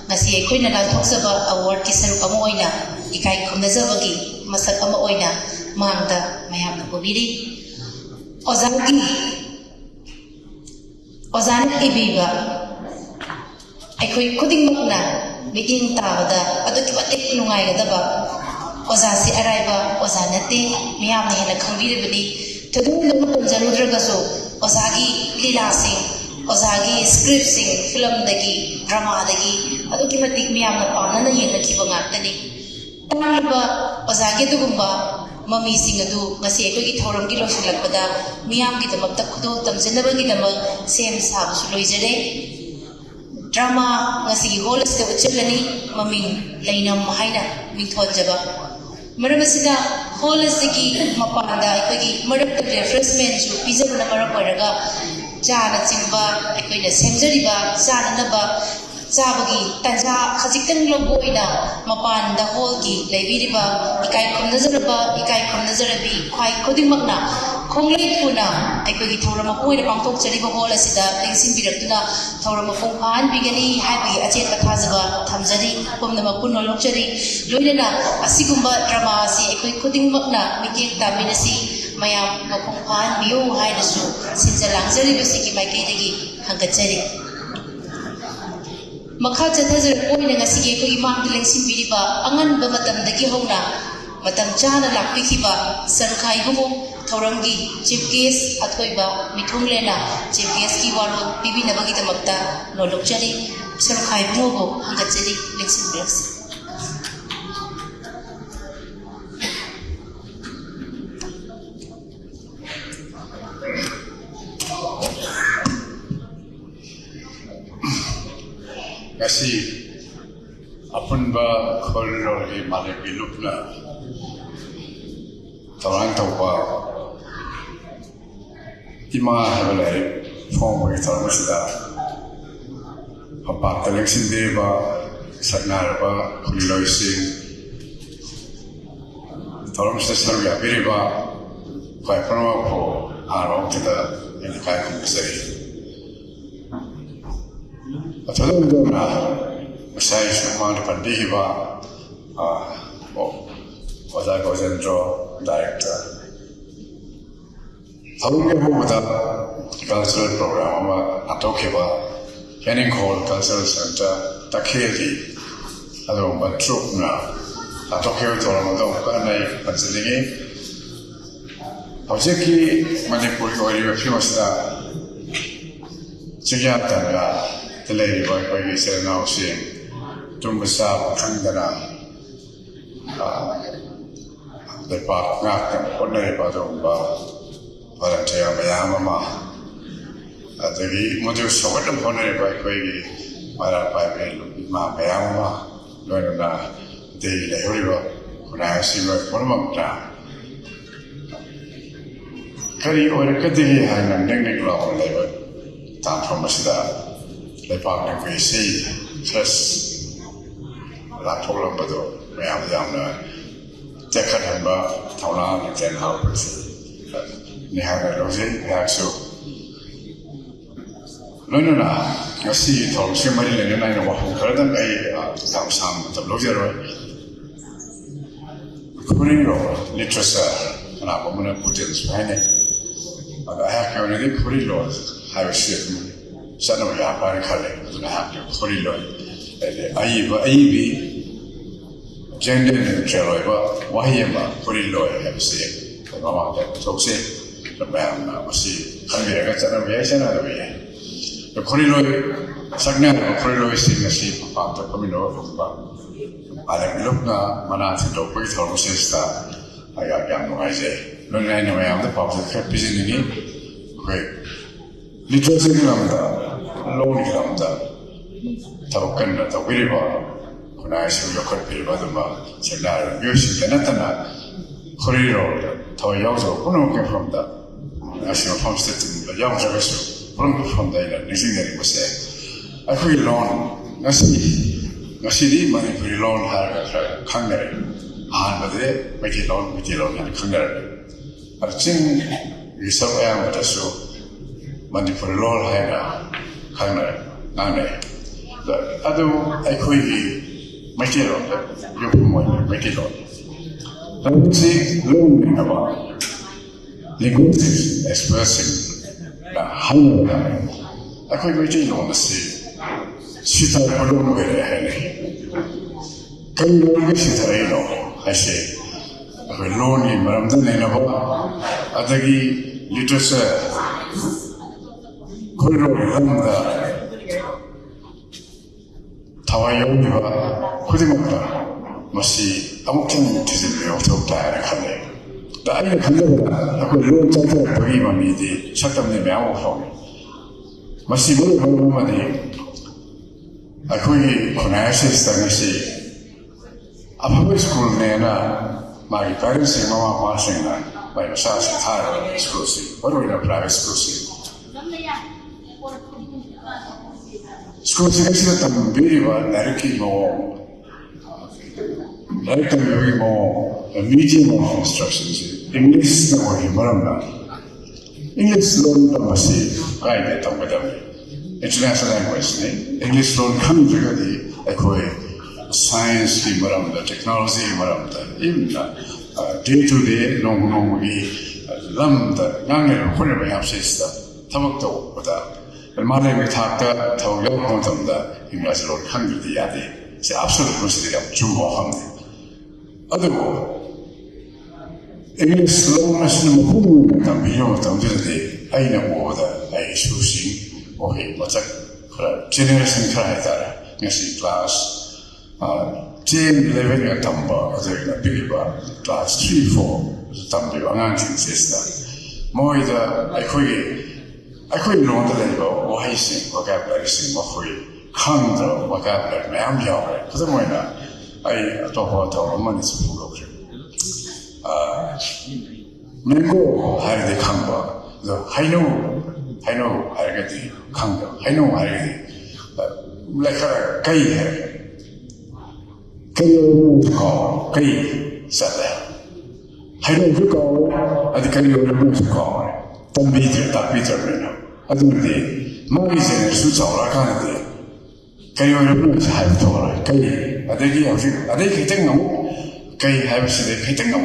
Nasi Queen and Toxaba Award Kisaru Amoina Ikai Kumazabagi Masakama Oina Manda Mayam Pobiri Ozaki Ozan Ibiba Aikoi Kuding Mukna Meeting Tabada Adukimatik Nungai Ozasi Araiba Ozanati Miyam Hena Kambiri to do the Zarudragaso Ozagi Lila Sing Ozagi script sing film dagi drama dagi Adukimatik Miyam Napana Yena Kibangatani Tamaba Ozagi Dugumba Mami Singadu, Maseko Toram Gilo Shilakpada, Miam Gitamata Kudo, Tamzinaba Gitama, same Sabs Loisere Drama, Nasi Holis de Chilani, Mami, Lainam Haina, Meethoi Jaba. Maramasida, Holisiki, Mapanda, Equigi, Murder refreshments, Pizza Namaraga, Jana Simba, Equina Semzariba, Sanaba. Zabagi, Tanza, Kazikan Loboina, Mapan, the whole key, Labiriba, Ikai Kumnazaraba, Ikai Kumnazarabi, Quai Kodimagna, Konglay Puna, I could get Toramapo, the Bangkok Chariba Holasida, Lingsin Biratuna, Toramapopan, Bigani, Happy, Acheta Tazaba, Tamzari, from the Mapuno Luxury, Luina, Asigumba, Dramasi, I could Kodimagna, Miki Taminasi, Maya, Mapopan, Bio, Hidasu, since the Langzari Bisiki, my Kadegi, Hankachari. Makha Chatazar Point and a Sigeko Imam Lingsin Bidiba, Angan Bamatam the Gihona, Matam Chana Lapikiba, Sarkai Humo, Thorangi, Chief Case, Atoiba, Mitunglena, Chief Case Kiwaro, Bibi Nabagita Makta, no Luxury, Sarkai Mobo, Hankachari, Lingsin Bills. Kasi Apunba Khorirolgee Malemgee Lupna Thougal Khonga EMA Habalai Form with Thomasida Papa Alexin Deva Sagnaraba Khoriloy Thomas Saruya Biriba Kai Promo Aro Kita in Kai Kumsari. Masai Summan Pandihiba was I was in draw director. Thougal cultural program, Atokiba, Kenning Hall Cultural Center, Takedi, Along Trupna, Tokyo Toronto, Kanai, Pennsylvania. Hojeki, Manipuri, or you famous Chigata, the lady boy, where you said now, seeing Tumbasa, Kandana, the park, Nakan, ordinary Padumba, Volunteer, Mayamama. The model so what the ordinary by Quaggy, Mayamama, Lona, the River, when I see one month down. Kari or a cutting and technical law labor, down from Masida, the partner we see, just La Tolambado, Mayamna, Jacaramba, Taulan, and then Howard. Nihana Rosie, so. Lona, I see Tom Simari and I know what Kurdan I some the Loger Khoriloy literature and I'm going to put in Spanish. I have already Khoriloy. I was saying, son of Japan, and I have Khoriloy. I gender neutral, Wahima, Khoriloy, have said, the Mama, so say, the man was see, American aviation out of the The Khoriloy, Sagna, Khoriloy sing a sheep about the Comino from Malemgee, Manat, and Opus, or sister. I got young, I say. No, I know I am the public representative. Great. Literacy Lambda, Lone Lambda, Taukan, the Willibar, when I see your copy of the man, Sagna, using the Natana, Khoriloy, Toyozo, Puno from the National Homestead in the Young Service. From the Nixing was said. I feel long, Nasi, money for long hair, Khanga, and make it long, and Khanga. I think we sub am with us so money for long hair, Khanga, Nane. The other I could make it on, you make it on. I would say learning about linguistics expressing. How I could wait on the sea. She thought I don't know where I had it. Can you wish it? I know, I say. I will loan him, but I'm done in a while. Adagi literature. Khoriloy Mingthol Thougal Khonga Masi Amukin to the way of Thougal. The other Kanta, I could loan Kanta for him, the Chatham the Mao for me. Massible money. I could Organised, I say. A public school, Nana, my parents and Mama passing by the Sass Higher School. What were the private schools? Schools are very well, Naraki more. Like very more, a medium of instructions. English, no, English loan, Masi, I get on with them. International language, English loan comes with the science, the technology, even day to day, no, Lambda, Nanga, whatever have sister, Tamakto, with that. And Malemgee Thougal Khonga English loan comes with the Yadi. It's absolute mistake of Jumbo. Otherwise, English loan as no who can be用到这里，I know what I choosing or he was a generation criteria. Yes, class 10, 11 at Tamba, the Billiba, class 3, 4, Tambi, and sister. More I couldn't know the label or I sing vocabulary sing of Kanta vocabulary, Malemgee, because I talk about our money is full of Mango, I the Kamba, the I know, I get the Kanga, I know, I like a Kay, said I don't go at the Khoriloy call. Don't beat it, that Peter. I don't think. Money's in the suits of Rakana. Khoriloy have told Kay. I think hitting them. Kay has the hitting them.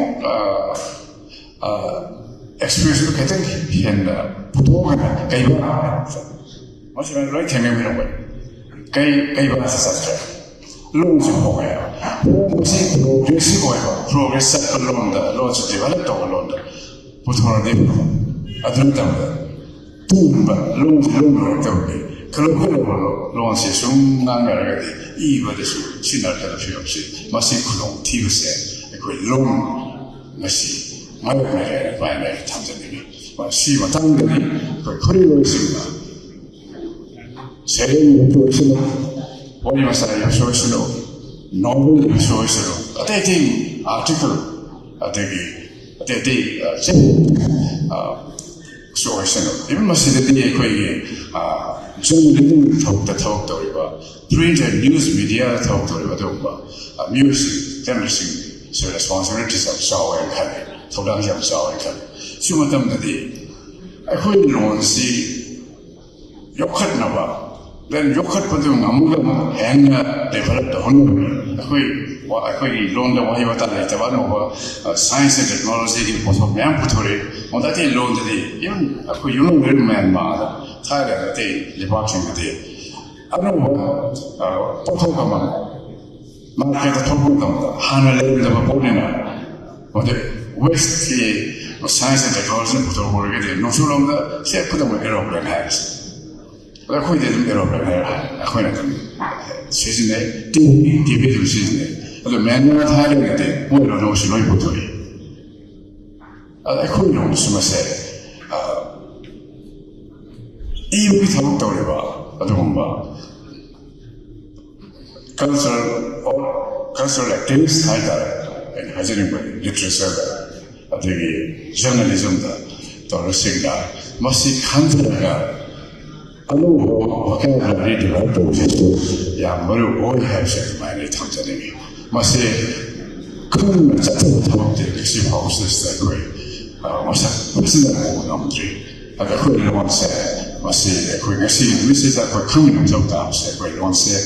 Express hitting and Putoga, Kay. What's my right hand? Kay was a subject. long to Khonga. Progressive progress along the laws developed along the Puthorade Aduntam. Tumba long Colloquial launches soon Nanga, even the Sinner Telefiopsi, Massiculum, Tivse, a great long Messi, my way, my name, Tanzania. But see what I'm doing, but Khoriloy Saying to what you must say, social, novel, social, a dating article, a dating, social. Even must see the day, Zoom didn't talk the talk to river, print and news media talk to river, music, dancing, so responsibilities of shower and cabin, Thougal shower and cabin. So, Madame the day, I couldn't see your cut number. Then you cut for them and develop the honor. I loan the way what I over science and technology in Potomamputore, on that day loan the day, even you know, little man, Thailand the day, the watching the day. I don't know Potokama, Market the Tokam, Hana Lady of Apunba, or the West science and technology in Potomamputore, no so long the say put them with aeroplane hands. I didn't aeroplane hair. I couldn't. She's in there, TV she's in there. The man who had it, one of those no good to me. I couldn't know some say. Even without Toriba, Apunba. Cultural activists, and hazarding literature, the journalism, the signal, must see Kanta. Hello, can I read the right of young Maru have said my Tanzania? Must say, come and settle the talk to the houses that way. Wasn't that number 3? I couldn't once say, must say, a quick see, this is that for criminal job down, said, wait, once say,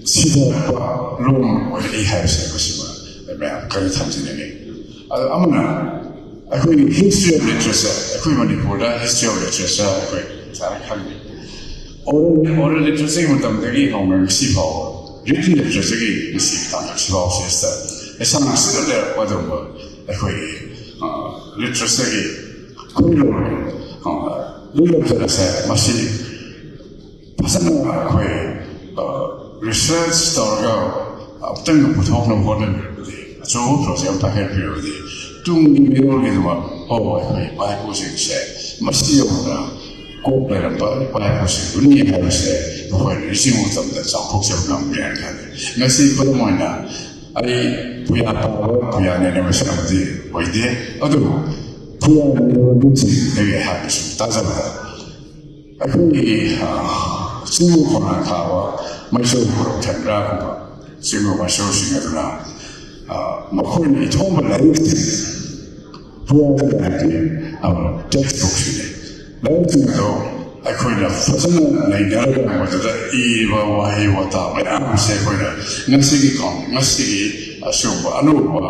see the room where he has a man, can Tanzania. I'm not. I think history of literature, I think history of literature, oral literacy, written literacy, sister. It's a master whether literacy, research story, obtain the Puthong of water, so process of period. Tung di middle is one. Oh, my position said, must see go by the position. We need to say, when you see some that some folks have come here. Now, see, for the moment, we are power, we are never some of the way there. Although, we are never very happy. That's about I think, single for our power, my soul can grab, single my soul sing at now. Makhoriloy Thougal our textbooks today. I could have personal like the Eva, why, what up, and I'm saying, Nassigi, Ashuba, Anuba,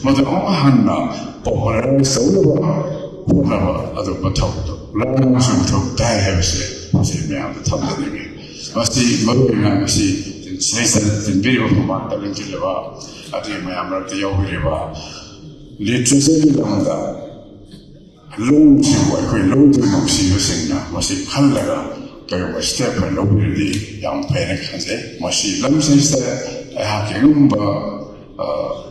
Mother Ohana, or Solo, other Patoto, Lama, some die have said, me on the top of the name. Must see, Mother, see, says that in video from Malemgee. I think my Amra the Yogriva literacy on the long to what we long to see using now, must be Kalaga, there was step and over the young panic and say, must see Lamses that I have Yumba,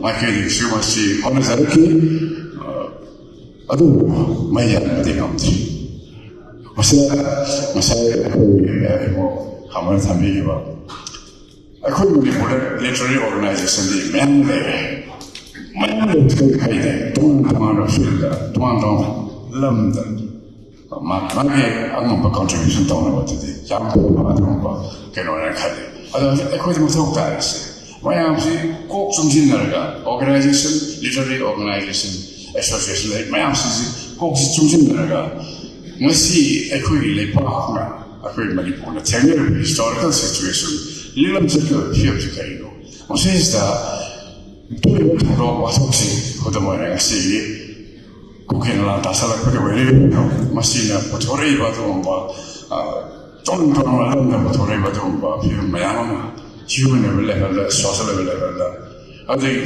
my kid, she must see Honazaki, Adu, my young thing. Masai, Hamatamiva. I couldn't be put a literary organization, the man there. Man, don't come out of Filda, don't London. I'm a contribution down about today. Young Apunba, can I quit my talk guys. Why am I called some organization, literary organization, association like my answers, called some must see a query partner, a query manipulation, a technical historical situation. Little circle here to Carino. What says that? Do you want to know what I'm saying? What am I saying? Cooking land, that's like a very machine, but Toriba, 좀 더 말한다고 돌아봐도 비록 마야마 human level, social level, 어디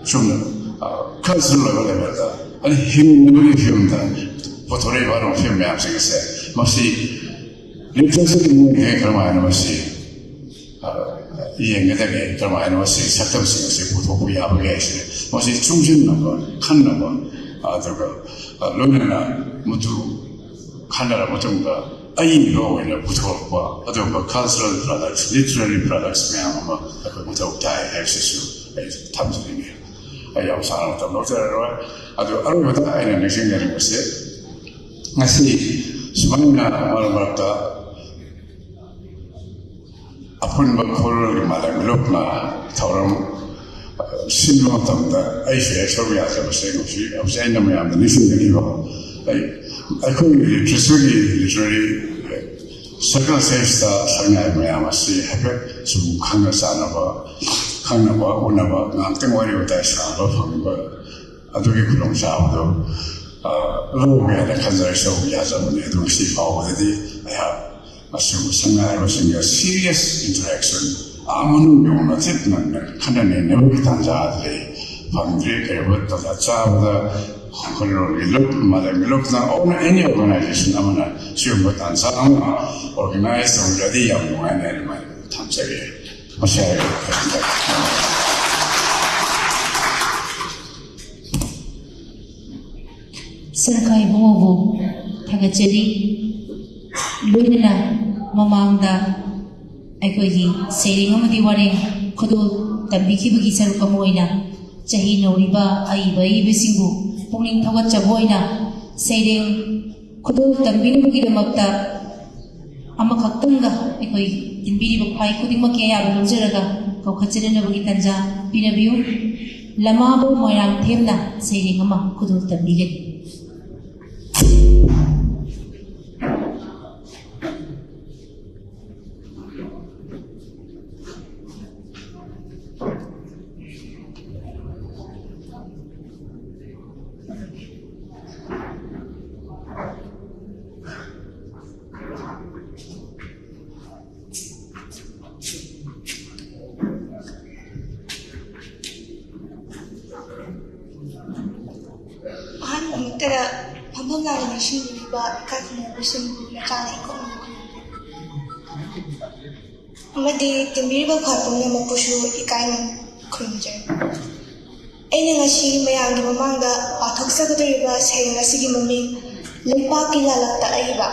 좀 cultural level, 아니 힘을 비운다. 보통의 바로 film 양식에서 마치 리터스는 게 그러면 마치 이행되게 그러면 마치 사람들이 보통 야부게 해서 마치 중심는 거, 칸는 거, 저거 론이나 모두 칸나라 모두가 아이로 오히려 부터와 어떤 뭐 cultural products, literary products 매아마 그 부터 다 액세스 탐지는 게 아야 사람 좀 노트로 아주 아무것도 아니는 생각이 있어요. ngasi semuanya marmata Apunba Khoriloy Malemgee Thougal Sinlo Tamda Asia Soria Sabasego Upside Namam the Nation River I could literary circle says the Sanga Mayamasi Happy to Khanga Sanaba Kangaba Unaba Nanting Wario Dasaba Fanga Adobe Kulong Sabo Low and a Kanta show Yazam and see already I have assumed Sanga was in a serious interaction. Amon Yona Titman, Kandan never Tanzadley, Pandri, but the Chava, Khorirolgee, Malemgee, now any organization, Amana, Sumba Tanzama, organized already young one element, Tanzania. Sarkai Bobo, Tagachedi, Lunina, Mamanda, Aikogi, sailing on the warning, Kodo, Tabiki Bugisar Kamoina, Jahi no Riba, Aiba, Ibisingu, Pulling Tawacha Boina, sailing Kodo, Tambino Gidamata, Amakatanga, Aikoi, in Bibi Pai, Kudimakea, Luzeraga, Kokachina Bugitanja, Pinabu, Lamabo, Moyang Temna, sailing Ama, Kodo, Tabigit. Madi timbiriba kharpung na mapushu ikain khunjer. Aina ngasi mayang di mamangda pathok sagadariba sayang ngasi gi maming lepa kilalak ta aiba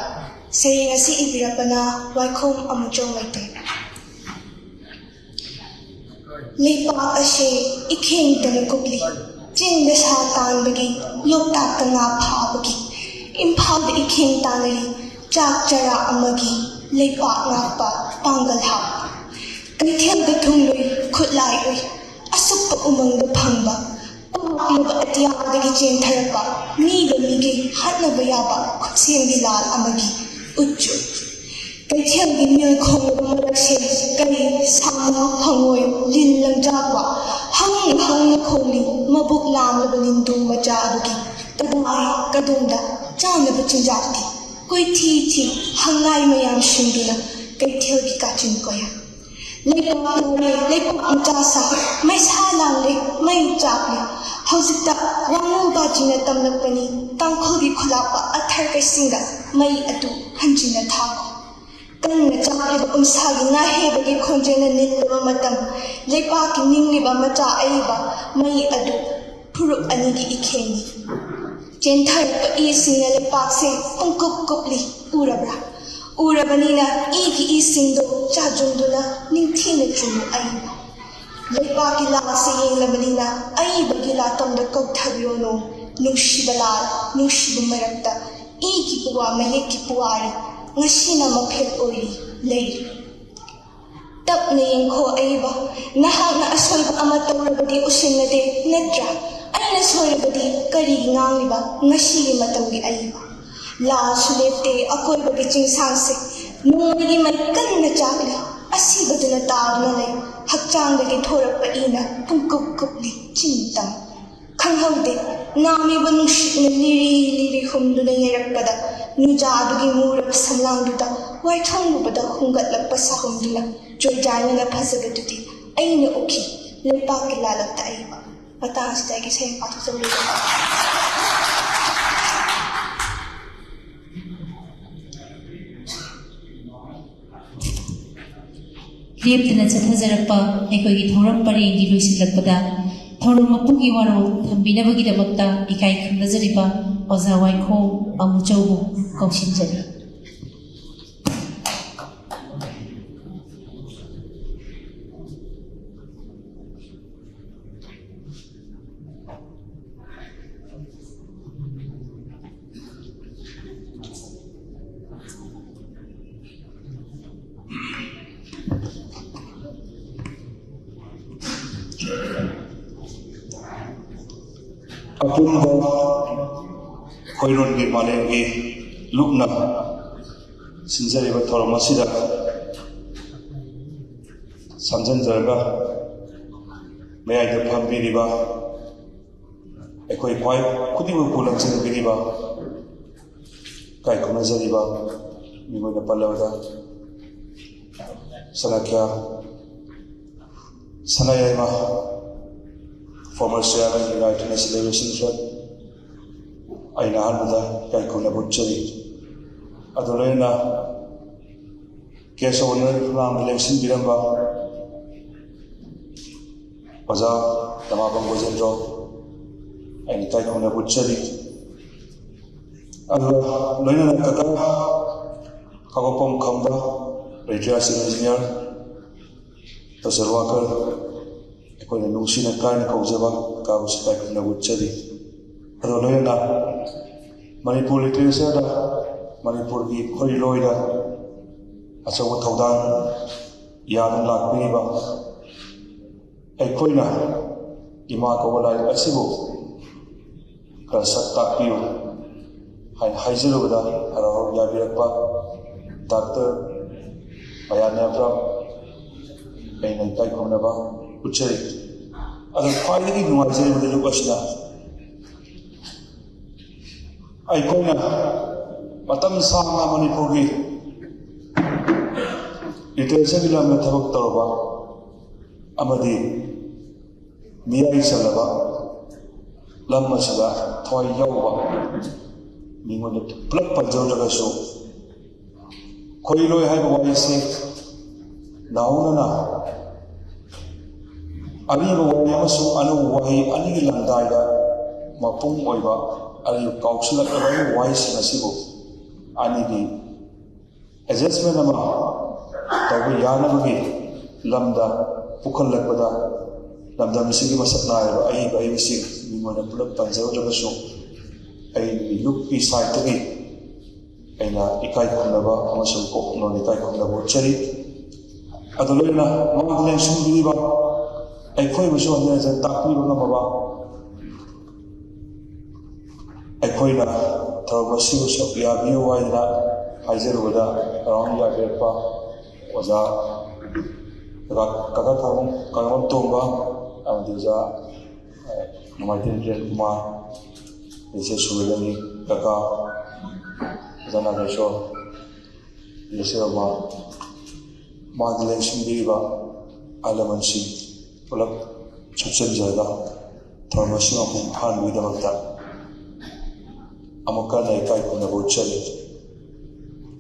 sayang ngasi ibirapana waikhom amuchong maite. Lepa ashe ikheng tana kupli jing desa tan bagi lokta tanga pha bagi imphal de ikheng tanari chak chara amagi lepa ngapa pangal ha Kaithel the Tunglui could lie a super among the Pamba, Pamba at the Agagin Terapa, Niga Nigi, Hanabayaba, could sing the Lal Amagi, Uchu. Kaithel the Mil Kong Marashi, Gay, Sama, Hangoy, Lin Lanjaba, Hang Koli, Mabuk Lam Lindu Majabuki, Tabai, Gadunda, Jana Bachinjati, Koiti, Hangai Mayam Shindula, Kaithel the Kachin Koya. Lepa Mutasa, my Salang, my Japli, Hosita, Ramu Bajina Tamlapani, Tankodi Kulapa, a Turkish singer, my Atu, Hanjina Tako. Then the Japli Umsagi, Nahe, Konjana Nilamatam, Lepaki Ningliba Mata Aiba, my Adu, Puruk Anigi Ikeni. Gentle, but easing a lepaxi, Uncle Kupli, Urabra. Urabanina, Iki Isindo, Chajunduna, Nintina Junu Aiba. Lepa Gila saying Labanina, Aiba Gila Tom the Kotabiono, Nushibala, Nushibumarata, Iki Pua, Mayeki Puari, Nashina Mapel Ori, Lady. Tap name ko Aiba, Nahana Aswab Amatorabadi Usinade, Netra, Aina Sorabadi, Kari Nangiba, Nashi Matangi Aiba. La Sulete, a coy bagitching sanse, Nungi Makan the Jagli, a Sibaduna Tavnale, Hakchang the Gitora Paina, Punkuk Kupli, Chintam. Kanghode, Nami Banush, Liri Humduna Yerpada, Nujadugi Murab Samlanduta, ꯋꯥꯏꯊꯣꯡꯂꯨꯕꯗ ꯍꯨꯡꯒꯠꯂꯛꯄ ꯁꯥꯍꯨꯝꯗꯨꯅ ꯖꯣꯏꯖꯥꯏꯅ ꯐꯖꯕꯗꯨꯗꯤ ꯑꯩꯅ ꯎꯈꯤ ꯂꯩꯄꯥꯛꯀꯤ ꯂꯥꯂꯛꯇ ꯑꯩꯕ ꯃꯇꯥꯡ ꯑꯁꯤꯗ ꯑꯩꯒꯤ ꯁꯩꯔꯦꯡ ꯄꯥꯊꯣꯛꯆꯕꯤꯔꯦ ꯂꯦꯞꯇꯅ ꯆꯠꯊꯖꯔꯛꯄ ꯑꯩꯈꯣꯏꯒꯤ ꯊꯧꯔꯝ ꯄꯔꯦꯡꯒꯤ ꯂꯣꯏꯁꯤꯜꯂꯛꯄꯗ ꯊꯧꯔꯝ ꯃꯄꯨꯒꯤ ꯋꯥꯔꯣꯜ ꯊꯝꯕꯤꯅꯕꯒꯤꯗꯃꯛꯇ ꯏꯀꯥꯏ ꯈꯨꯝꯅꯖꯔꯤꯕ ꯑꯣꯖꯥ ꯋꯥꯏꯈꯣꯡ ꯑꯃꯨꯆꯧꯕꯨ ꯀꯧꯁꯤꯟꯖꯔꯤ Apunba Khorirolgee Malemgee Lukna Sinjariba Thoromasida Samjanjaraga Mayada Pambiriba Ekoi Kwai Kudibu Pulam Sinbiriba Kai Kunazariba Mimoda Palavada Sanakya Sanayama former chairman of the United Nations Celebration Fund, Aina Hanada, Kaikuna Butcheri, Adolena, case owner from the election Biramba, Baza, Tamabang Gozendro, and Kaikuna Butcheri, Adolena Kaka, Kagopom Kamba, radiation engineer, social worker, Kona nungsina kain kaujaba kausita kuna butchari adoloyana Manipur literature da Manipur gi Khoriloy da achawa Thougal yadan lakpiba aikoina ima kawala asibu kasat takpiu haizilubada haraw yabirakpa Dr. Bayana from Aina Kaikunaba Uchari. Other finally, no one said the Lukashna. I call Matam Sama Manipugi. It is a villa Metabok Torba Amadi Mia Salava Lamasada Toy Yawa Mingonet Plug Panzola show. Khoriloy have a voice Nauna. Ariba Wayamasu Anu Wahi Anilandida Mapung Waiva Ari Kausula Wise Nasibu Anigi Adjustment Ama Tawi Yanagi Lambda Pukal Lapada Lambda Missing Masatna Aiba Missing Mimona Pulak Panzo Show I look beside to me Aina Ikai Kundaba Amasu Kok no Ikai Kundaba Cherry Adolena Magdalene Shumbiva Aikoi was on there as a Taki Baba Aikoina, Tawasius of Yabu, Haizeruda, around Yabepa, was a Kakatam, Karam Tomba, and there's a Martin Kumar, this is Sulani, Kaka, Zanaka show, this is a Magdalene Shumbiva, Alamansi. Pulak Chuchan Jaga, Thomasina from Han with the Mata Amakana Kaikuna Butcheri.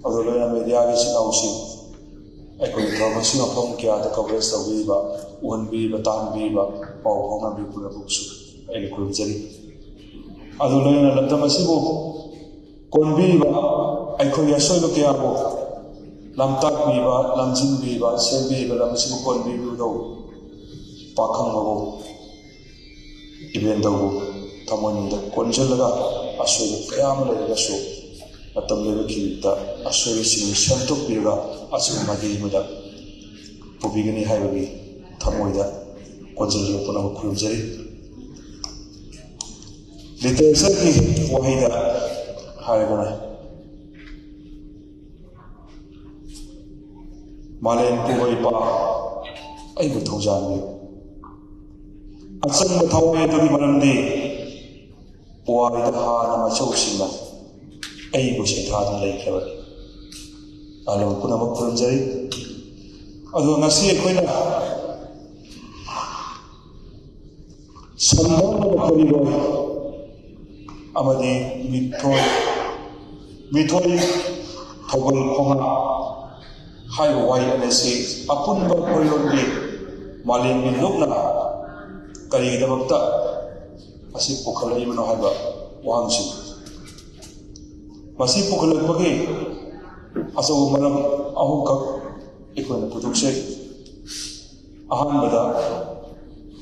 Although Mediavis in Ausi, I could Thomasina from Kia, the Cobres of Viva, one Viva, Tan Viva, or Homa Bipula Books, and Kurjeri. Adolena Latamasibo, Conviva, I could Yasono Kiabo, Lamtak Viva, Lamjin Viva, Sen Viva, Lamasibo Convivo. Pakang Babu Ibn Dabu Tamon the Conjelaga Asuri Kayamala Gaso Atam Levakita Asuri Santo Pira Asumadi Muda Pubigani Highway Tamoida Conjela Puna Kurjeri Little Saki Wahida Haragana Malemgee I would Thougal Asang Thougal to be Malemgee Puari the Hana Machosina, Able to have Lake. alam punamak khurumjari adu ngasi akoina Shangbannaba Khoriloy amadi Meethoi Thougal Khonga hai wai anase Apunba Khorirolgee Malemgee lukna kari damakta asi pukhalai mano haiba wangsi masi pukhalai bagi asaw maram ahum kak ikoina putukse ahanbada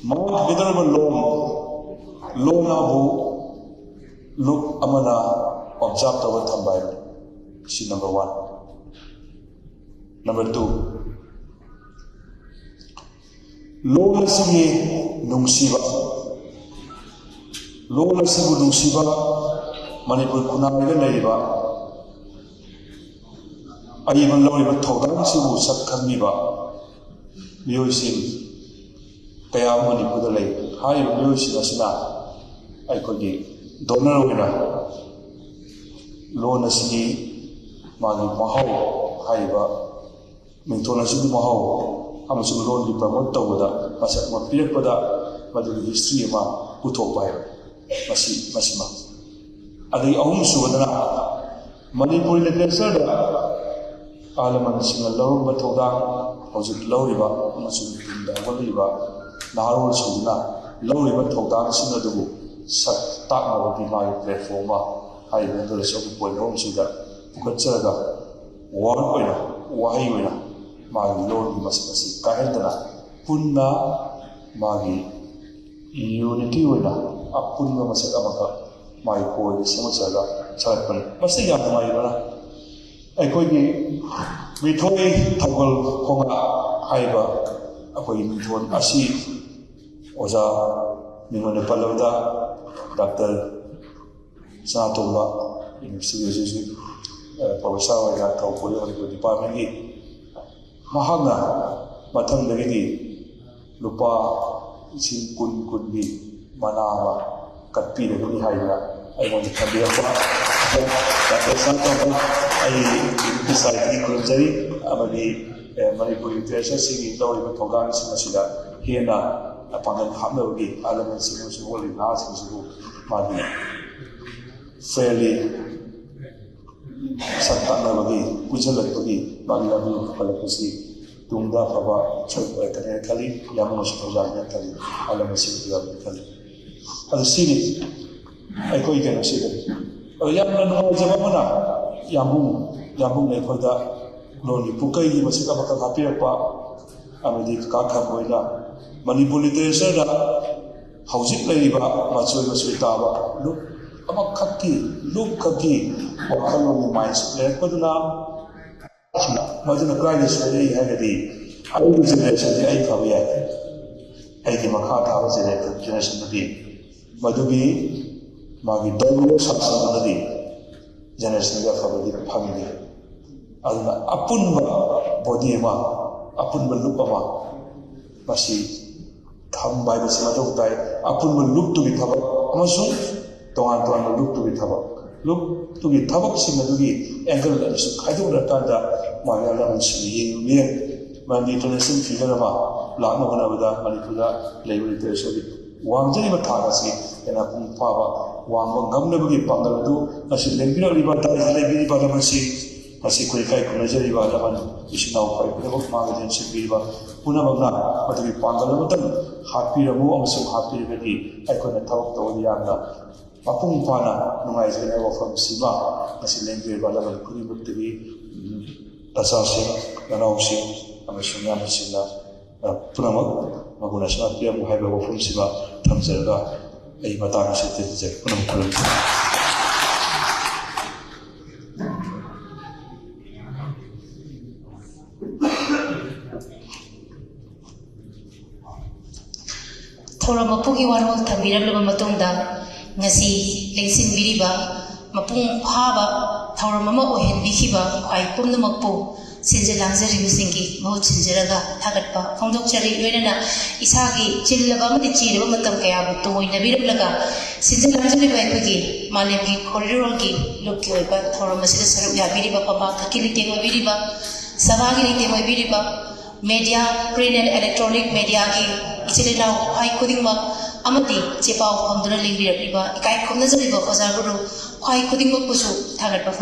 Mount Vidarba loan abu look amana observe the word thambai. See number 1. Number 2. Loan sige nungsiba. Loan sige nungsiba Manipur kunamiga naiba. Ayiban lawriba Thougal sibu sakhammiba. Miyoy sing kaya Manipur lay hai miyoy sing asina ay kogi donor wina loan asigi magi mahau haiba Mingthol asigi mahau amasung loan di promote tawada masak mapiyak pada madu history ma uthok bai masima adi ahum suwadana Manipur literature da alaman singa lawr ba Thougal hojik lawriba amasung da waliba naharol sudna lawriba Thougal singa dubu sak takna di mai platform ma hai bendol so point home sida pukatsaga war oina wahai oina magi lord di masasi kahentana punna magi unity oina apunna masaka maka mai koi samasaga charatpan masai ya mai bana ai koi gi Meethoi Thougal Khonga haiba akoi Meethol asi oza mingone palawda Dr. Apunba University Professor wa Khuraijam Department gi mahagna matham dagidi lupa sin kun bi manama katpi dagini haina ai mon thabia pa Dr. Apunba ai decide ki kurjari amadi Manipur literature sigi lawri Thougal sinasila hena apangan hamnawgi alaman sinusu wali na sinusu magi fairly satana bagi pujalat bagi magi lagu palapasi tungda phaba chok ekane kali yamu sojanya kali alaman sinusu kali adu sini ai koi kana sida yamna no jamana yamu ne khoda loni pukai gi masika bakal hapir pa amedi ka kha boina Manipur literature da hauzik laiba masoi taba look amak khaki look khaki wakalong minds lepoduna maduna cry soi hagadi ai generation di ai khabiya ai di makha tha generation di madubi magi dono saksa di generation ga khabadi family aduna apunba body ma apunba look ma masi thambai basi matau tai apunba look to bi thaba amasung tongan look to bi thaba sing adugi angle da su khaidu da tanda magala man sini yeng mandi international figure ma lama kana bada manipura level literature bi wangjani ba thaga si ena pung phaba wangba gamna bi pangal du asi lembira riba ta lebi ba da masi masi koi kai kuna jari ba da man isnau pai kuna ba magajen si ba kuna bangna madu pangal mutan happy ramu amasung happy bedi ai kuna thawak to yana apung pana nungai jena wa from sima masi lembira ba da man kuni mutti tasasi nanausi amasung yana sina punamak maguna sa pia mo haiba wa from sima thamserga ai matang sa tije punam kulam Thora mapugi warol thambiram laba matungda ngasi lengsin biriba mapung phaba thora mama ohen bikhiba khwai pumna makpu Sinjal Langzari Singi, Mo Sinjaraga, Tagatpa, Fondokchari, Renana, Isagi, Chilaba, the Chilaba Matamkaya, Toy, Navirulaga, Sinjal Langzari Baipagi, Malemgee, Khorirolgee, Lukiba, Toromasida Saruya, Viriba, Papa, Kilitema Viriba, Savagi Tema Viriba, Media, Print and Electronic Media, Ichilina, High Kudima, Amati, Chipao, Pondra Limbia, Ikai Komnazariba, Ozaguru, High Kudima Pusu, Tagatpa,